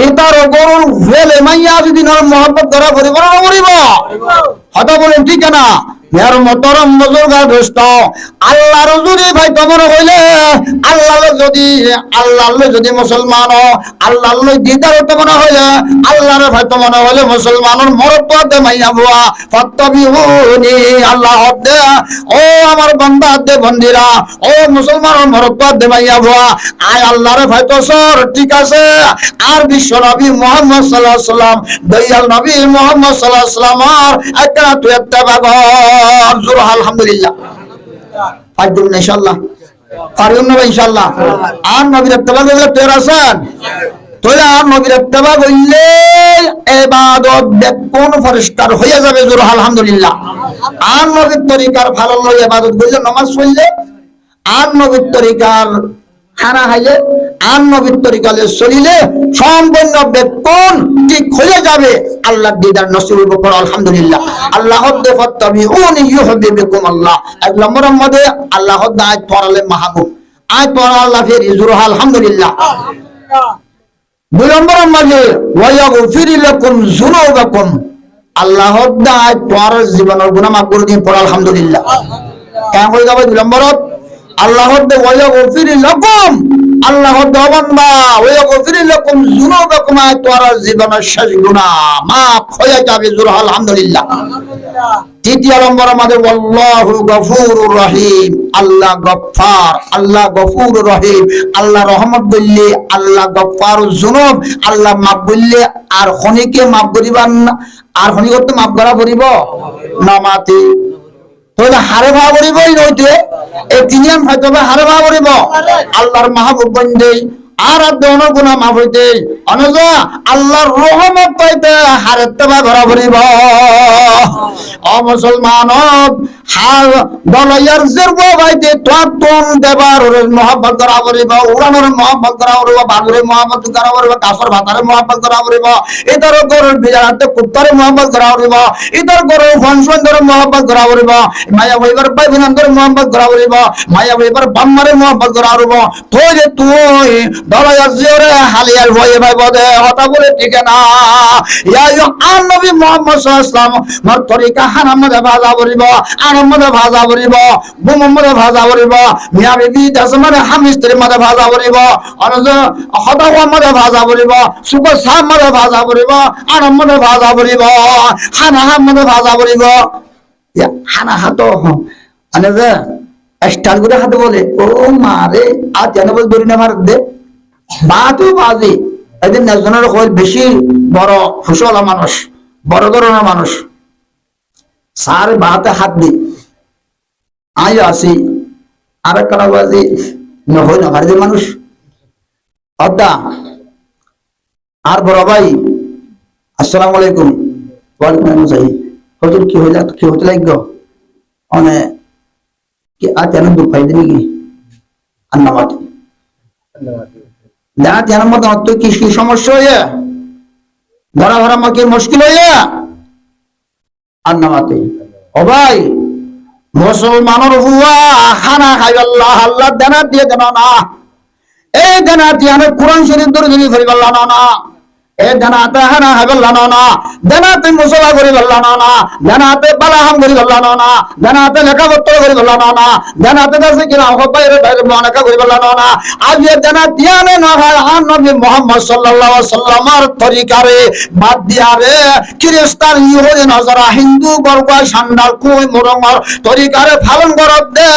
এটার গরুর ফেলে মাইয়া যদি মোহাম্মদ করা ফুরিব না নগরিব হতা বলেন ঠিক না। মের মতরম বুজুর্গার দোস্ত আল্লাহর যদি ভাই তোমার হইলে আল্লাহ যদি মুসলমান আল্লাহ দিদার তোমার হইলে আল্লাহর ভাই তোমার হইলে মুসলমানের মরপদে মাইয়া বুয়া ফাত্তাবিউনি আল্লাহ দে ও আমার বান্দা দে বন্দিরা ও মুসলমানের মরপদে মাইয়া বুয়া আয় আল্লাহর ভাই তো সর ঠিক আছে আর বিশ্ব নবী মুহাম্মদ সাল্লাল্লাহু আলাইহি সাল্লাম দয়াল নবী মুহাম্মদ সাল্লাল্লাহু আলাইহি সাল্লাম আর একটা তুই একটা বাগর জোর আলহামদুলিল্লাহ পাইদুম না ইনশাআল্লাহ পারিম না ইনশাআল্লাহ আর নবীর ইত্তেবা করলে তোর আছেন তোরা নবীর ইত্তেবা করলে ইবাদত দেখুন পরিষ্কার হয়ে যাবে জোর আলহামদুলিল্লাহ আর নবীর তরিকার ভালো লয় ইবাদত করলে নামাজ পড়লে আর নবীর তরিকার খানা খাইলে আর নবীর তরিকালে চলিলে সম্পূর্ণ বেতন ঠিক হয়ে যাবে আল্লাহ দিদার নসিব উপর আলহামদুলিল্লাহ আল্লাহ ফাত্তাবিউনি ইউহিব্বুকুম আল্লাহ এক নম্বরের মধ্যে আল্লাহ আয়াত পড়ালে মাহবুব আয়াত পড়া আল্লাহ ফের ইজরুহ আলহামদুলিল্লাহ দুই নম্বরের মধ্যে ওয়ায়াগফির লাকুম যুনুবাকুম আল্লাহ আয়াত পড়ার জীবনের গুনাহ মাফ করে দিন পড়া আলহামদুলিল্লাহ কেন হয়ে যাবে দুই নম্বরত আল্লাহ ওয়ায়াগফির লাকুম আল্লাহ বান্দা ওয়ায়াগফির লাকুম যুনুবাকুম তোর জীবনের শেষ গুনাহ মাফ হয়ে যাবে জোর আলহামদুলিল্লাহ তৃতীয় নম্বর আমাদের আল্লাহু গফুরুর রহিম আল্লাহ গফফার আল্লাহ গফুরুর রহিম আল্লাহ রহমত বললে আল্লাহ গফফারুজ যুনুব আল্লাহ মাফ বললে আর খনিকে মাফ করিবার না আর খনি করতে মাফ করা পড়িব না মাতে তাহলে হারে ভাব করিবই নইতে এই তিনিয়ান হয়তো হারে ভাব করিব আল্লাহর মাহবুব বন্দে আর দোনো গুনাহ মাফ হইতে অনজা আল্লাহর রহমত পাইতে হারে তবা ভরা পড়িব ও মুসলমান হাল দলায়ার জিরব বাইতে তোন দেবার মোহাম্মদ করা পড়িব উড়ানোর মোহাম্মদ করা পড়িব বাগুরে মোহাম্মদ করা পড়িব কাফর ভাতারে মোহাম্মদ করা পড়িব ইতর গরুর বিজারাতে কুত্তারে মোহাম্মদ করা পড়িব ইতর গরুর ফনসন্দর মোহাম্মদ করা পড়িব মায়া হইবার পাইবিনন্দর মোহাম্মদ করা পড়িব মায়া হইবার বাম্মারে মোহাম্মদ করা পড়িব তুই দলায়ার জিরে হালিয়াল ভয়ে ভাই বদে কথা বলে ঠিক না ইয়া আন নবী মুহাম্মদ সাল্লাল্লাহু আলাইহি ওয়াসাল্লাম মর তরিকা হারামে ভাজা পড়িব আনমে ভাজা পড়িব বুমমে ভাজা পড়িব মিয়া বিবি দশমরে হামিস্ত্রি মধ্যে ভাজা পড়িব অনজ হদাওয়া মধ্যে ভাজা পড়িব সুক সাম মধ্যে ভাজা পড়িব আনমে ভাজা পড়িব হানা মধ্যে ভাজা পড়িব ইয়া হানা হাতো অনজ স্টাইল করে হাতে বলে ও মারে আজ জানো বল দড়ি না মার দে বাতো বাজে এদিন একজনের কই বেশি বড় ফুসলা মানুষ বড় ধরনের মানুষ সার বাতে হাত দি আই আসি আর একটা বাজে নহই না ভারী মানুষ অদা আর বড় ভাই আসসালামু আলাইকুম ওয়ালাইকুম আসসালাম হুজুর কি হইলা কি হতে লাগলো মানে কি আজ জানো দুঃখ পাইতে নাকি আন্নামাটি না জানার মতো অত কি সমস্যা হইয়া ধরা ভরা আমাকে মুশকিল হইয়া আন্নামাটি ও ভাই মুসলমানের হুয়া খানা খাই আল্লাহ আল্লাহ দানা দিয়ে দেন না এই দানা দিয়ে আমি কোরআন শরীফ ধরে ধরে ফেরি বললাম না এ দানাতে হানা খাই বললাম না দানাতে মুসলা করি বললাম না দানাতে বালাহাম করি বললাম না দানাতে লেখাপত্র করি বললাম না দানাতে দাসে কিনা বাইরে বাইরে মনাকা করি বললাম না আজ এ দানা দিয়ানে না হয় আর নবী মুহাম্মদ সাল্লাল্লাহু আলাইহি ওয়াসাল্লামের তরিকারে বাদ দিয়ারে খ্রিস্টান ইহুদি নজরা হিন্দু বর্গা সান্ডাল কই মোরমর তরিকারে পালন করব দে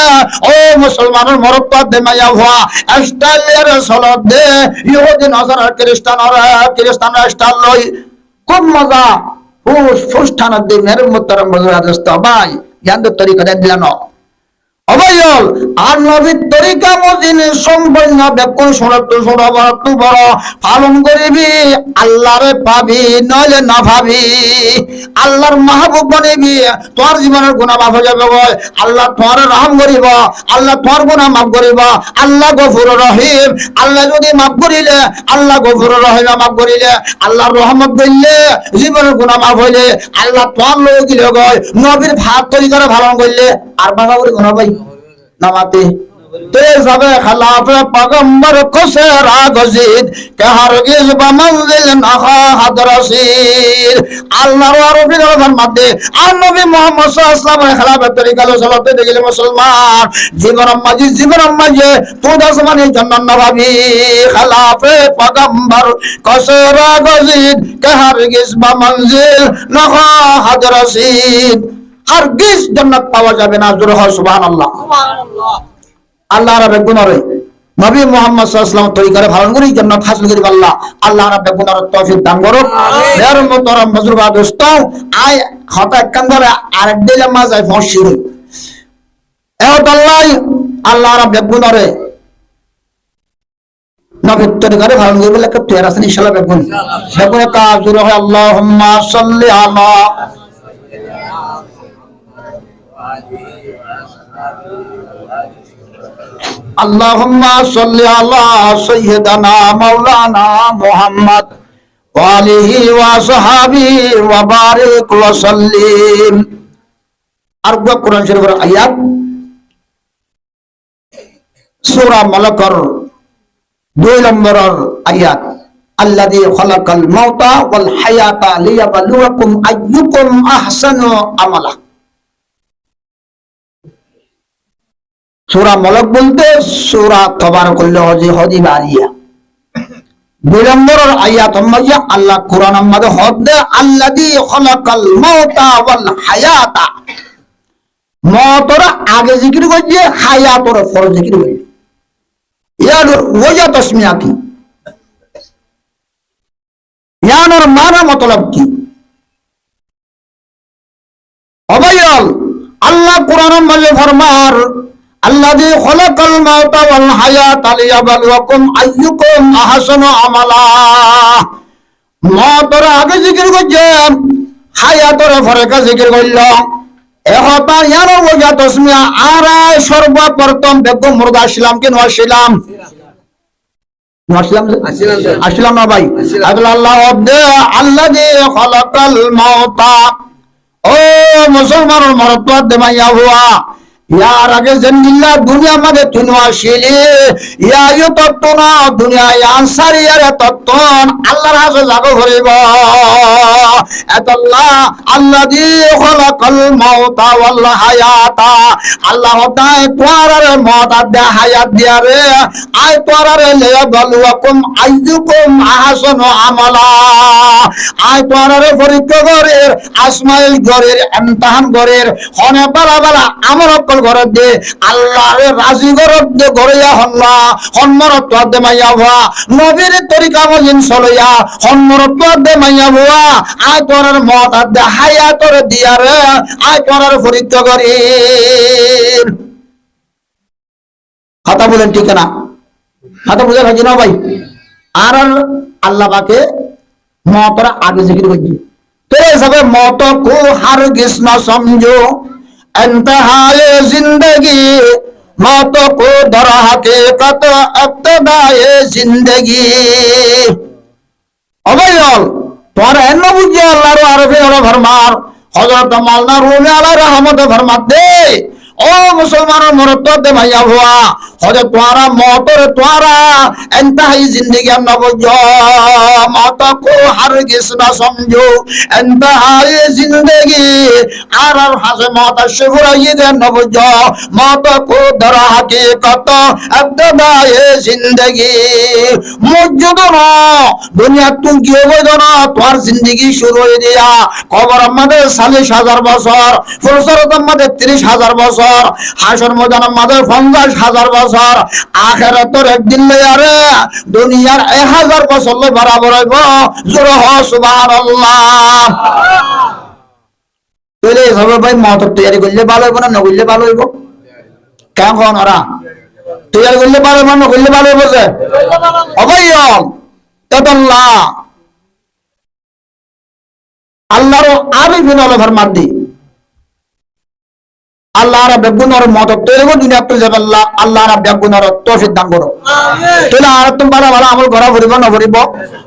ও মুসলমানের মরদ দে মায়া হওয়া অস্ট্রেলিয়ার সলদ দে ইহুদি নজরা খ্রিস্টান স্টাইল লই খুব মজা ফুস ঠানার দিন মেরে মোত্তরম বজরা দোস্ত ভাই জ্ঞান তরিকা দিলাম অবয়ল আর নবীর তরিকা মজিন সম্পূর্ণ বেকুন শরত সরবত বড় পালন করিবি আল্লাহরে পাবি নইলে না ভাবি আল্লাহর মাহবুব বনিবি তোর জীবনের গুনাহ মাফ হয়ে যাবে আল্লাহ তোর রহম করিব আল্লাহ তোর গুনাহ মাফ করিব আল্লাহ গফুরুর রহিম আল্লাহ যদি মাফ করিলে আল্লাহ গফুরুর রহিম মাফ করিলে আল্লাহর রহমত দিলে জীবনের গুনাহ মাফ হইলে আল্লাহ তোর লই দিলে গয় নবীর ভাত তরিকারে পালন করলে আর বাবা করে গুনাহ ভাই নামাতে तेज़ाबे खिलाफ़े पैगंबर को से रागज़ीद के हरगिज़ बमंज़िल नखा हद रसीद अल्लाह वारुफिन फरमाते আর নবী মুহাম্মদ সাল্লাল্লাহু আলাইহি খেলাফত তরিকা চলতে দেখলে মুসলমান জীবন মাঝে তুদ আসমানি জান্নাত নবী খেলাফে पैगंबर को से रागज़ीद के हरगिज़ बमंज़िल नखा हद रसीद हरगिज़ जन्नत पाওয়া যাবে না জোরে হয় সুবহানাল্লাহ সুবহানাল্লাহ আল্লাহ রাব্বুল গুনারে নবী মুহাম্মদ সাল্লাল্লাহু আলাইহি ওয়াসাল্লাম তরিকারে ভালো করে জান্নাত হাসিল করি আল্লাহ আল্লাহ রাব্বুল গুনারে তৌফিক দান করুক এর মোহতরম বুজুর্গ দোস্ত আয় হতা কান্দরে আরেক দিলে মাঝে ফসি হই এ আল্লাহ রাব্বুল গুনারে নবী তরিকারে ভালো করে বলে একটা তেরা আছে ইনশাআল্লাহ বেগুন কাজ জুরে হয় আল্লাহুম্মা সাল্লি আলা अल्लाहुम्मा सल्ली अला सय्यदना मौलाना मुहम्मद व आलिहि व असहाबिहि व बारिक व सल्लिम अरबा कुरान शरीफের আয়াত সূরা মালাকর 2 নম্বরের আয়াত আল্লাযী খালাকাল মাউতা ওয়াল হায়াতা লিয়াবলুয়াকুম আইয়ুকুম আহসানু আমালা सूरा मलक बोलते सूरा तबारकुल हदी बारिया 2 নম্বর আয়াত মধ্যে আল্লাহ কোরআনের মধ্যে হদে আল্লাযী খালাকাল মাউতা ওয়াল হায়াতা মওতর আগে জিকির করছে হায়াতর পরে জিকির করছে ইয়ার ওজা তাসমিয়া কি ইয়ার মানা মতলব কি অবায়াল আল্লাহ কোরআনের মধ্যে ফরমার الذي خلق الموت والحياة ليبلوكم أيكم أحسن عملا মওতর আগে জিকির করছে হায়াতর পরে জিকির করল এহতা ইয়ার ওজা তাসমিয়া আর সর্বপ্রথম বেগম মুর্দা ছিলাম কি নছিলাম আসলাম না ভাই আল্লাহ আল্লাযী খালাকাল মাউতা ও মুসলমানের মরদ দেমাইয়া হুয়া यार आगे जिंदगी दुनिया मध्ये तुनु आशिली या यो तत्वना दुनिया आन्सारी यार तत्वन अल्लाह हाज जागो भरिबा अल्लाह अल्लाजी खलकल मौता वल हायाता अल्लाह होताय तोरारे मौत दे हायात दिया रे आय तोरारे ले बलुकुम अय्युकुम अहसनु আমালা आय तोरारे পরীক্ষা করের আসমাইল করের ইমতিহান করের হনে বালা বালা আমল ঘর দে আল্লাহর রাজি ঘর দে ঘরিয়া হল্লা হন্মরত দে মাইয়া ভা নবীর তরিকা মজিন চলইয়া হন্মরত দে মাইয়া ভা আয় তোরার মত দে হায়াতর দিয়া রে আয় তোরার পরীক্ষা করি কথা বলেন ঠিক না কথা বুঝা ভাই না ভাই আর আল্লাহ পাকে মতর আগে জিকির করছি তো সবে মত কো হারগিজ না সমঝো इंतहाए जिंदगी मौत को दर हकीकत इब्तिदाए जिंदगी अबैल तोर एन बुझे अल्लाहर आरफे हलो फरमार हजरत मौलाना रूमी अलैहि रहमत फरमाते ओ मुसलमानों मरद दे भैया हुआ हजरत तुम्हारा मौतर तुम्हारा इंतहाई जिंदगी न बुझो मौत को हरगिज न समझो इंतहाई जिंदगी आर हासे मौत शिफुराई दे न बुझो मौत को दर हकीकत इब्तिदाए जिंदगी मुझदो ना दुनिया तू गियो गो ना तुम्हार जिंदगी शुरू हो दिया कबर मदे 40,000 বছর ফুলসরত মদে 30,000 বছর হাসর ময়দানের মধ্যে 50,000 বছর আখিরাতের একদিন লয়ারে দুনিয়ার 1000 বছর লয় বরাবর হইব জোরে হ সুবহানাল্লাহ তাহলে সবাই ভাই মত তৈরি করলে ভালো হইব না করলে ভালো হইব কেমন ওরা তৈরি করলে ভালো হইব না করলে ভালো হইব যে অবশ্যই তাআল্লাহ আল্লাহর আরিফিন আল্লাহর মাদ্দি আল্লাহ রাব্বে গুনার মদত তৈরি দুনিয়া তো যাবে আল্লাহ রাব্বে গুনার তৌফিক দান করো আমিন তাহলে আর তুমি ভালো ভালো আমল করা ভরিব না ভরিব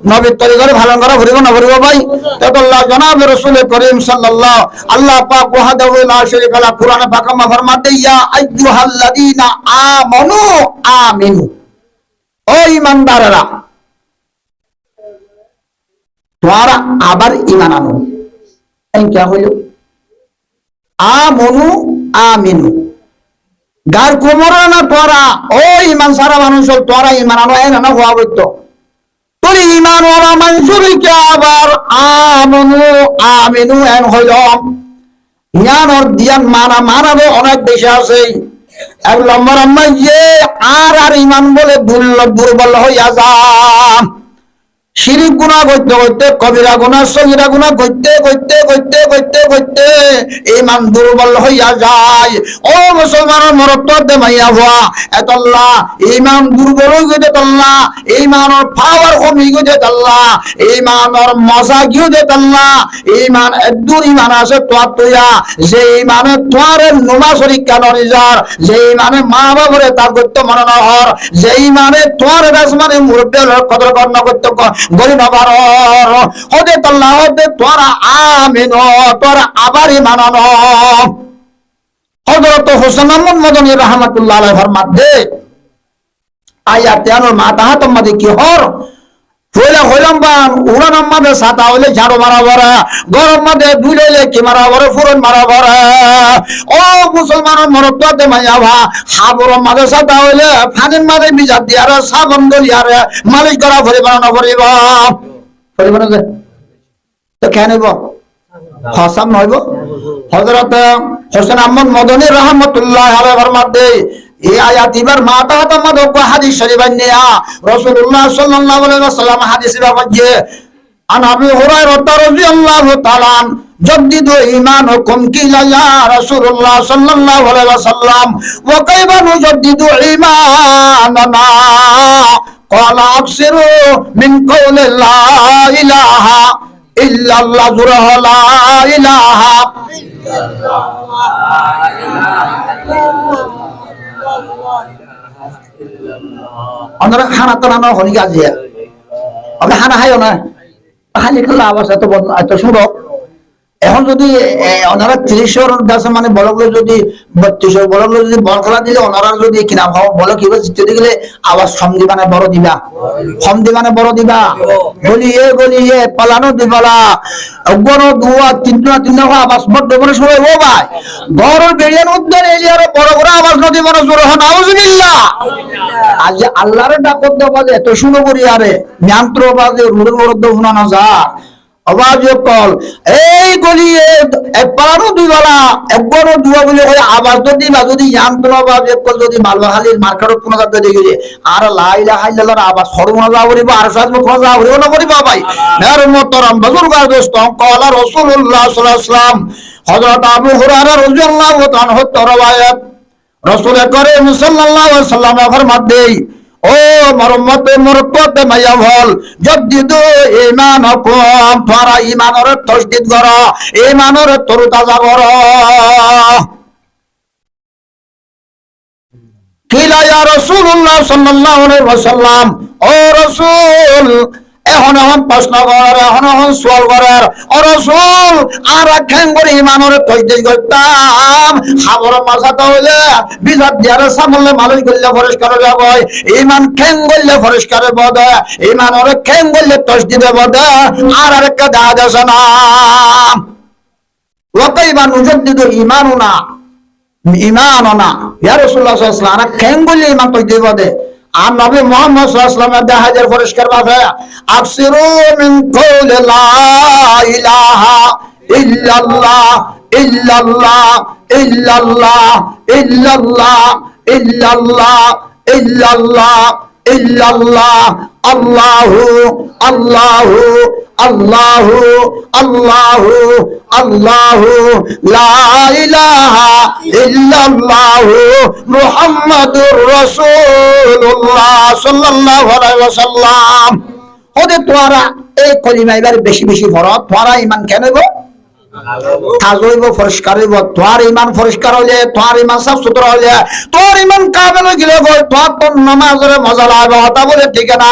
নবীর তরিকারে ভালো করা ভরিব না ভরিব ভাই তো আল্লাহ জনাব রাসূল করিম সাল্লাল্লাহু আল্লাহ পাক ওয়াহদাহু লা শারীকা লা কুরআনে পাকে ফরমাতে ইয়া আইয়ুহাল্লাযীনা আমানু আমিনু ও ঈমানদাররা তোমরা আবার ঈমান আনো এই কি হলো আমনু আমিনু গার কোমরা না তোরা ও ঈমান সারা মানুষ তোরা ঈমান আনো এ না হওয়া বইতো তোর ঈমান ওরা মানুষের কি আবার আমনু আমিনু এন হইল জ্ঞান ওর দিয়ান মানাবো অনেক দেশে আছে এক নম্বর আমরা যে আর ঈমান বলে দুর্বল হইয়া যা শিরিক গুনাহ করতে করতে কবিরা গুনাহ সগীরা গুনাহ করতে করতে করতে করতে করতে ঈমান দুর্বল হইয়া যায় ও মুসলমানের মরত্বতে মাইয়া হওয়া এতল্লাহ ঈমান দুর্বল হয়ে গেছে আল্লাহ ঈমানের পাওয়ার কমে গেছে আল্লাহ ঈমানের মজা গিয়ে গেছে আল্লাহ ঈমান এদুর ঈমান আছে তোয়া যে ঈমানে তোয়ারে নমাজ পরীক্ষা নরিজার যে ঈমানে মা বাবারে তার করতে মনে না হর যে ঈমানে তোয়ারে রাজমানে মুরব্বির কদর কর্ণ করতে বলি না পারো হতে তাল্লাহ হতে তোরা আমিনো তোরা আবার ঈমান আনো হযরত হোসেন আহমদ মদনী রাহমাতুল্লাহ আলাইহি ফরমাতে আয়াতে আনোর মাথা হাত মাঝে কি হর হইলা হইলাম বান উড়ান মাঝে সাতা হইলে ঝাড়ু মারা ভরা গরম মাঝে দুইলে কি মারা ভরে ফুরন মারা ভরা ও মুসলমানের মরত্বতে মাইয়া ভা হাবর মাঝে সাতা হইলে ফানির মাঝে বিজাত দিয়ারে সাবন গলিয়ারে মালিশ করা ভরি বানানো ভরিব ভরি বানানো তো কেন হইব হসাম নইব হযরত হোসেন আহমদ মদনী রাহমাতুল্লাহ আলাইহি ফরমাতে এই আয়াত ইবার মাতা হাত মদ হাদিস শরীফ নিয়া রাসূলুল্লাহ সাল্লাল্লাহু আলাইহি ওয়াসাল্লাম হাদিসে বাজে আন আবি হুরায়রা রাদিয়াল্লাহু তাআলা জদ্দিদু ঈমানুকুম কিলা ইয়া রাসূলুল্লাহ সাল্লাল্লাহু আলাইহি ওয়াসাল্লাম ওয়া কাইফা নুজদ্দিদু ঈমানানা ক্বালা আকসিরু মিন কওলি লা ইলাহা ইল্লাল্লাহ জুরহ লা ইলাহা আমরা খানা তো রান্না হলি গাজিয়া আমরা খানা খাইও না খালি খেলা আওয়াজ এত শুনো এখন যদি ওনারা ৩০ দাসে মানে বলগুলো যদি ৩২ বলগুলো যদি বল খেলা দিলে ওনারা যদি কিনা বলো কি জিততে গেলে আওয়াজ সমদি মানে বড় দিবা সমদি মানে বড় দিবা গলিয়ে পালানো দিবালা অগণ দুয়া তিনটা আওয়াজ বড় বড় সবাই ও ভাই ঘর বেরিয়ান উদ্ধার এলিয়ার বড় বড় আওয়াজ নদী মানে জোর হন আউযুবিল্লাহ আজ আল্লাহর ডাকত বাজে এত শুনো করি আরে যন্ত্র বাজে রুড় রুড় শোনা না যা আওয়াজ কল এই গলিয়ে পালানো দিবালা একবার দুয়া বলে ওই আওয়াজ তো দিবা যদি যন্ত্র বাজে কল যদি মালবাহালির মার্কেটত কোন জায়গা দেখি যে আর লা ইলাহা ইল্লাল্লাহর আওয়াজ সরমনা যা করিবা আর সাজ মুখ যা করিবা না করিবা ভাই মের মোহতরম বুজুর্গার দোস্ত কওলা রাসূলুল্লাহ সাল্লাল্লাহু আলাইহি ওয়াসাল্লাম হযরত আবু হুরায়রা রাদিয়াল্লাহু তাআলা হতে রওয়ায়াত রাসূল করিম সাল্লাল্লাহু আলাইহি ওয়াসাল্লাম ফরমাতে ও মরম্মতে মরত্বতে মাইয়া ভল জদ্দিদু ঈমানাকুম তোরা ঈমানের তাজদীদ করো ঈমানের তরতাজা করো কিলা ইয়া রাসূলুল্লাহ সাল্লাল্লাহু আলাইহি ওয়াসাল্লাম ও রাসূল এখন প্রশ্ন করার এখন সওয়াল করার ও রাসূল আর কেন করে ঈমানের তাজদীদ করতাম খাবার মাসাতে হইলে বিজাত দিয়ারে সামলে মালিশ করলে পরিষ্কার হয়ে যায় ঈমান কেন করলে পরিষ্কার হবে ঈমানের কেন করলে তাজদীদ হবে আর একটা দাঁত আছে না ওয়াকাইবা নুজাদ্দিদু ঈমানুনা ইয়া রাসূলুল্লাহ সাল্লাল্লাহু আলাইহি ওয়াসাল্লাম কেন করলে ঈমান তাজদীদ হবে আর নবী মুহাম্মদ সাল্লাল্লাহু আলাইহি ওয়াসাল্লাম দেহাজের পরিষ্কার ভাবে আকসিরু মিন কওলি লা ইলাহা ইল্লাল্লাহ ইল্লাল্লাহ ইল্লাল্লাহ ইল্লাল্লাহ ইল্লাল্লাহ ইল্লাল্লাহ ইল্লাল্লাহ আল্লাহু আল্লাহু আল্লাহু আল্লাহু আল্লাহু লা ইলাহা ইল্লাল্লাহু মুহাম্মাদুর রাসূলুল্লাহ সাল্লাল্লাহু আলাইহি ওয়াসাল্লাম ওদের তোরা এই কলিমা এবার বেশি বেশি পড়ো তোরা ঈমান কেন হইব তাজ হইব, পরিষ্কার হইব। তোমার ইমান পরিষ্কার হইলে, তোমার ইমান সাফ সুতরা হইলে, তোর ইমান কাবেল গেলে তোমার তোর নামাজের মজা লাগবে। হতা বলে ঠিক না?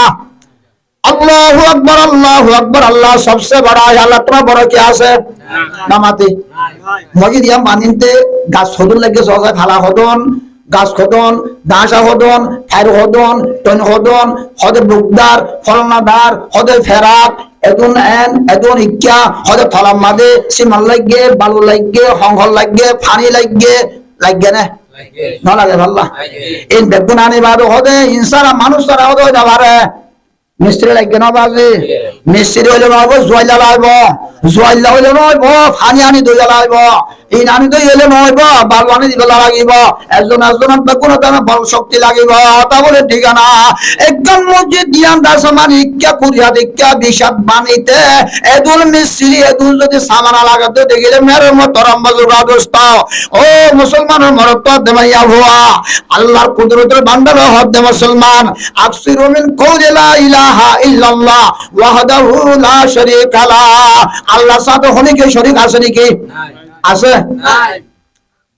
আল্লাহু আকবার, আল্লাহু আকবার, আল্লাহ সবচেয়ে বড়। আল্লাহ তোমার বড় কি আছে? নামাতে মসজিদ ইয়াম বানিতে গাছ হদন লাগে, সহজে খালা হদন, গাছ হদন, দাঁসা হদন, ফাইর হদন, টন হদন, হদে বুকদার, ফলনাদার, হদে ফেরাত, এদুন এন এদুন ইক্কা, হদে থলাম মাদে, সিমান লাগে, বালু লাগে, হংহল লাগে, ফানি লাগে, লাগে না? ন লাগে ভাল্লা। এই বেগুন আনি বাদে হদে ইনসারা মানুষ তারা হদে না পারে। মিস্ত্রি লাগবে না বাজে, মিস্ত্রি হইলে নয় জয়লা লাগব, জয়লা হইলে নয় ফানি আনি দইয়া লাগব, এই আনি দই হইলে নয় বালু আনি দিবে লাগিব, একজন একজনের বেগুন বল শক্তি লাগিব। তা বলে ঠিক না? একদম মসজিদ দিয়ান দাসমান ইক্কা কুরিয়া দিক্কা বিষাদ বানিতে এদুল মিস্ত্রি এদুল যদি সামানা লাগাতে দেখিলে মেরে মতরম বাজুরা দোস্ত, ও মুসলমানের মরত দেমাইয়া ভুয়া, আল্লাহর কুদরতের বান্দার হদ দে মুসলমান। আকসিরু মিন কওলি লা ইলাহা ইল্লাল্লাহ ওয়াহদাহু লা শারীকা লা। আল্লাহর সাথে হনিকে শরীক আছে নাকি? আছে।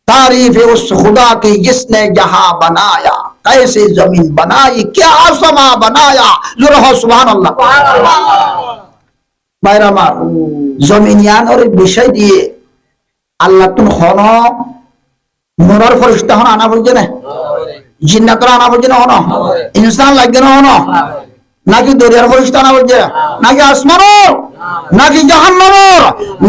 तारीफ है उस खुदा की जिसने जहां बनाया, कैसे जमीन बनाई, क्या आसमा बनाया। जोर सुभान अल्लाह। भाईरा मार जमीनियान और বিষয় দিয়ে আল্লাহ তুন হন মরার ফরিস্তা হন আনা বলছে না, জিন্নাতরা আনা বলছে না, হন ইনসান লাগবে না, হন নাকি দরিয়ার ফরিস্তা আনা বলছে, নাকি আসমানর, নাকি জাহান্নামর,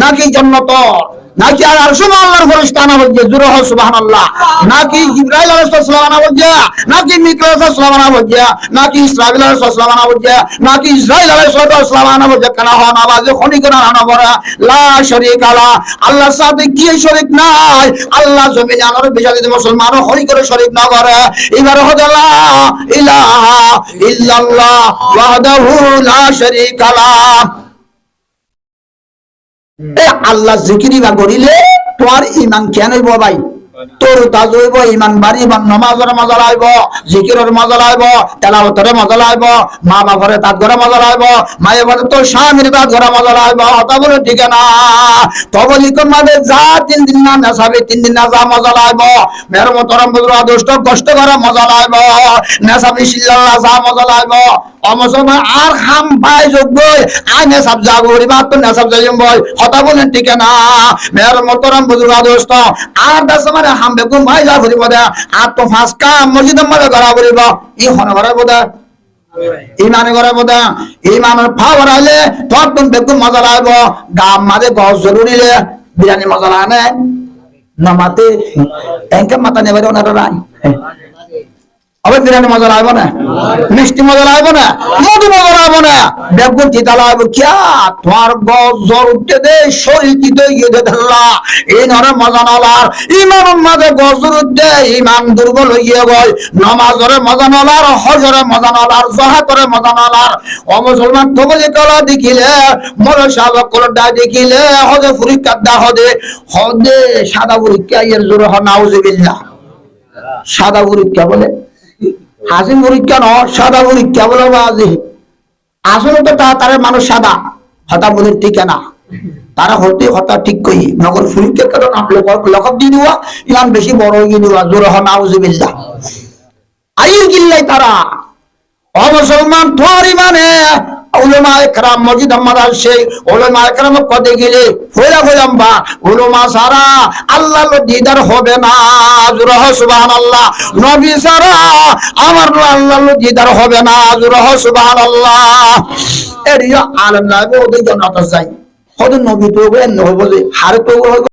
নাকি জান্নাতর, নাকি আর আরশুল আল্লাহর ফেরেশতা আনা বলছে। জোরে হয় সুবহানাল্লাহ। নাকি জিবরাইল আলাইহিস সালাম আনা বলছে, নাকি মিকাইল আলাইহিস সালাম আনা বলছে, নাকি ইসরাফিল আলাইহিস সালাম আনা বলছে, নাকি ইসরাইল আলাইহিস সালাম আনা বলছে। কেন হন আওয়াজে খনি কেন আনা বড়া লা শারীকা লা। আল্লাহর সাথে কি শরীক নাই। আল্লাহ জমিনে আনার বিষয় যদি মুসলমান খনি করে শরীক না করে, এবার হদে লা ইলাহা ইল্লাল্লাহ ওয়াহদাহু লা শারীকা লা। আল্লাহ জিকিরি বা করিলে তোমার ইমান কেন হইব ভাই? তোর তাজ হইব, ইমান বাড়ি, নমাজের মজা লাগব, জিকিরের মজা লাগব, তেলাওয়াতের মজা লাগব, মা বাবার তার ঘরে মজা লাগব, মায়ের ঘরে তোর স্বামীর তার ঘরে মজা লাগব। তা বলে ঠিক না? তবলিকর মাঝে যা 3 দিন না নেশাবে, 3 দিন না যা মজা লাগব, মের মতরম বুজুর আদর্শ কষ্ট করে মজা লাগব, নেশাবি শিল্লাল্লাহ যা মজা লাগব। অমুসলমান আর খাম পাই যোগ্য আই নেশাব জাগ করিবা তো নেশাব যাইম বই। কথা বলেন ঠিক না? মের মতরম বুজুর আদর্শ আর দাস মানে হাম বেগুন ভাই যা করিব দে আর তো ফাঁসকা মসজিদের মাঝে গড়া করিব, ই হনে ঘরে বোধ ইমানে ঘরে বোধ। ইমানের ফাওয়ার আইলে তোর তুমি বেগুন মজা লাগব। গাম মাঝে গছ জরুরিলে বিরিয়ানি মজা লাগে না মাতে এনকে মাথা নেবে ওনারা নাই। আবার বিরিয়ানি মজা লাগবে না, মিষ্টি মজা লাগবে না, মধু মজা লাগবে না, বেগুন চিতা লাগবে। কিয়া তোমার গজর উঠতে দে শরীর চিতে গিয়ে দেল্লা এই নরে মজা নলার। ইমানের মাঝে গজর উঠতে ইমান দুর্বল হইয়ে গয়, নমাজরে মজা নলার, হজরে মজা নলার, জহাতরে মজা নলার। ও মুসলমান তবলি কলা দেখিলে মরে সাহেব কলডা দেখিলে হদে পরীক্ষা দা হদে হদে সাদা পরীক্ষা এর জোরে হ নাউজুবিল্লাহ। সাদা পরীক্ষা বলে হাসি পরীক্ষা ন, সাদা পরীক্ষা বলে বাজি। আসলে তো তার মানুষ সাদা, হতা বলে ঠিক না, তারা হতে হতা ঠিক কই নগর পরীক্ষার কারণ লকব দিয়ে দেওয়া ইমান বেশি বড় হয়ে দেওয়া। জোর হ নাউজুবিল্লাহ। আইল গিল্লাই তারা ও মুসলমান তোর ইমানে উলামা একরাম মসজিদ আমাদের সেই উলামা একরাম কদে গেলে হইলা হইলাম বা উলামা সারা আল্লাহর দিদার হবে না। জোরে সুবহানাল্লাহ। নবী সারা আমার আল্লাহর দিদার হবে না। জোরে সুবহানাল্লাহ। এরিয়া আলেম লাগবে ওদের জান্নাত যাই, ওদের নবী তো হবে, নবী বলে হারে তো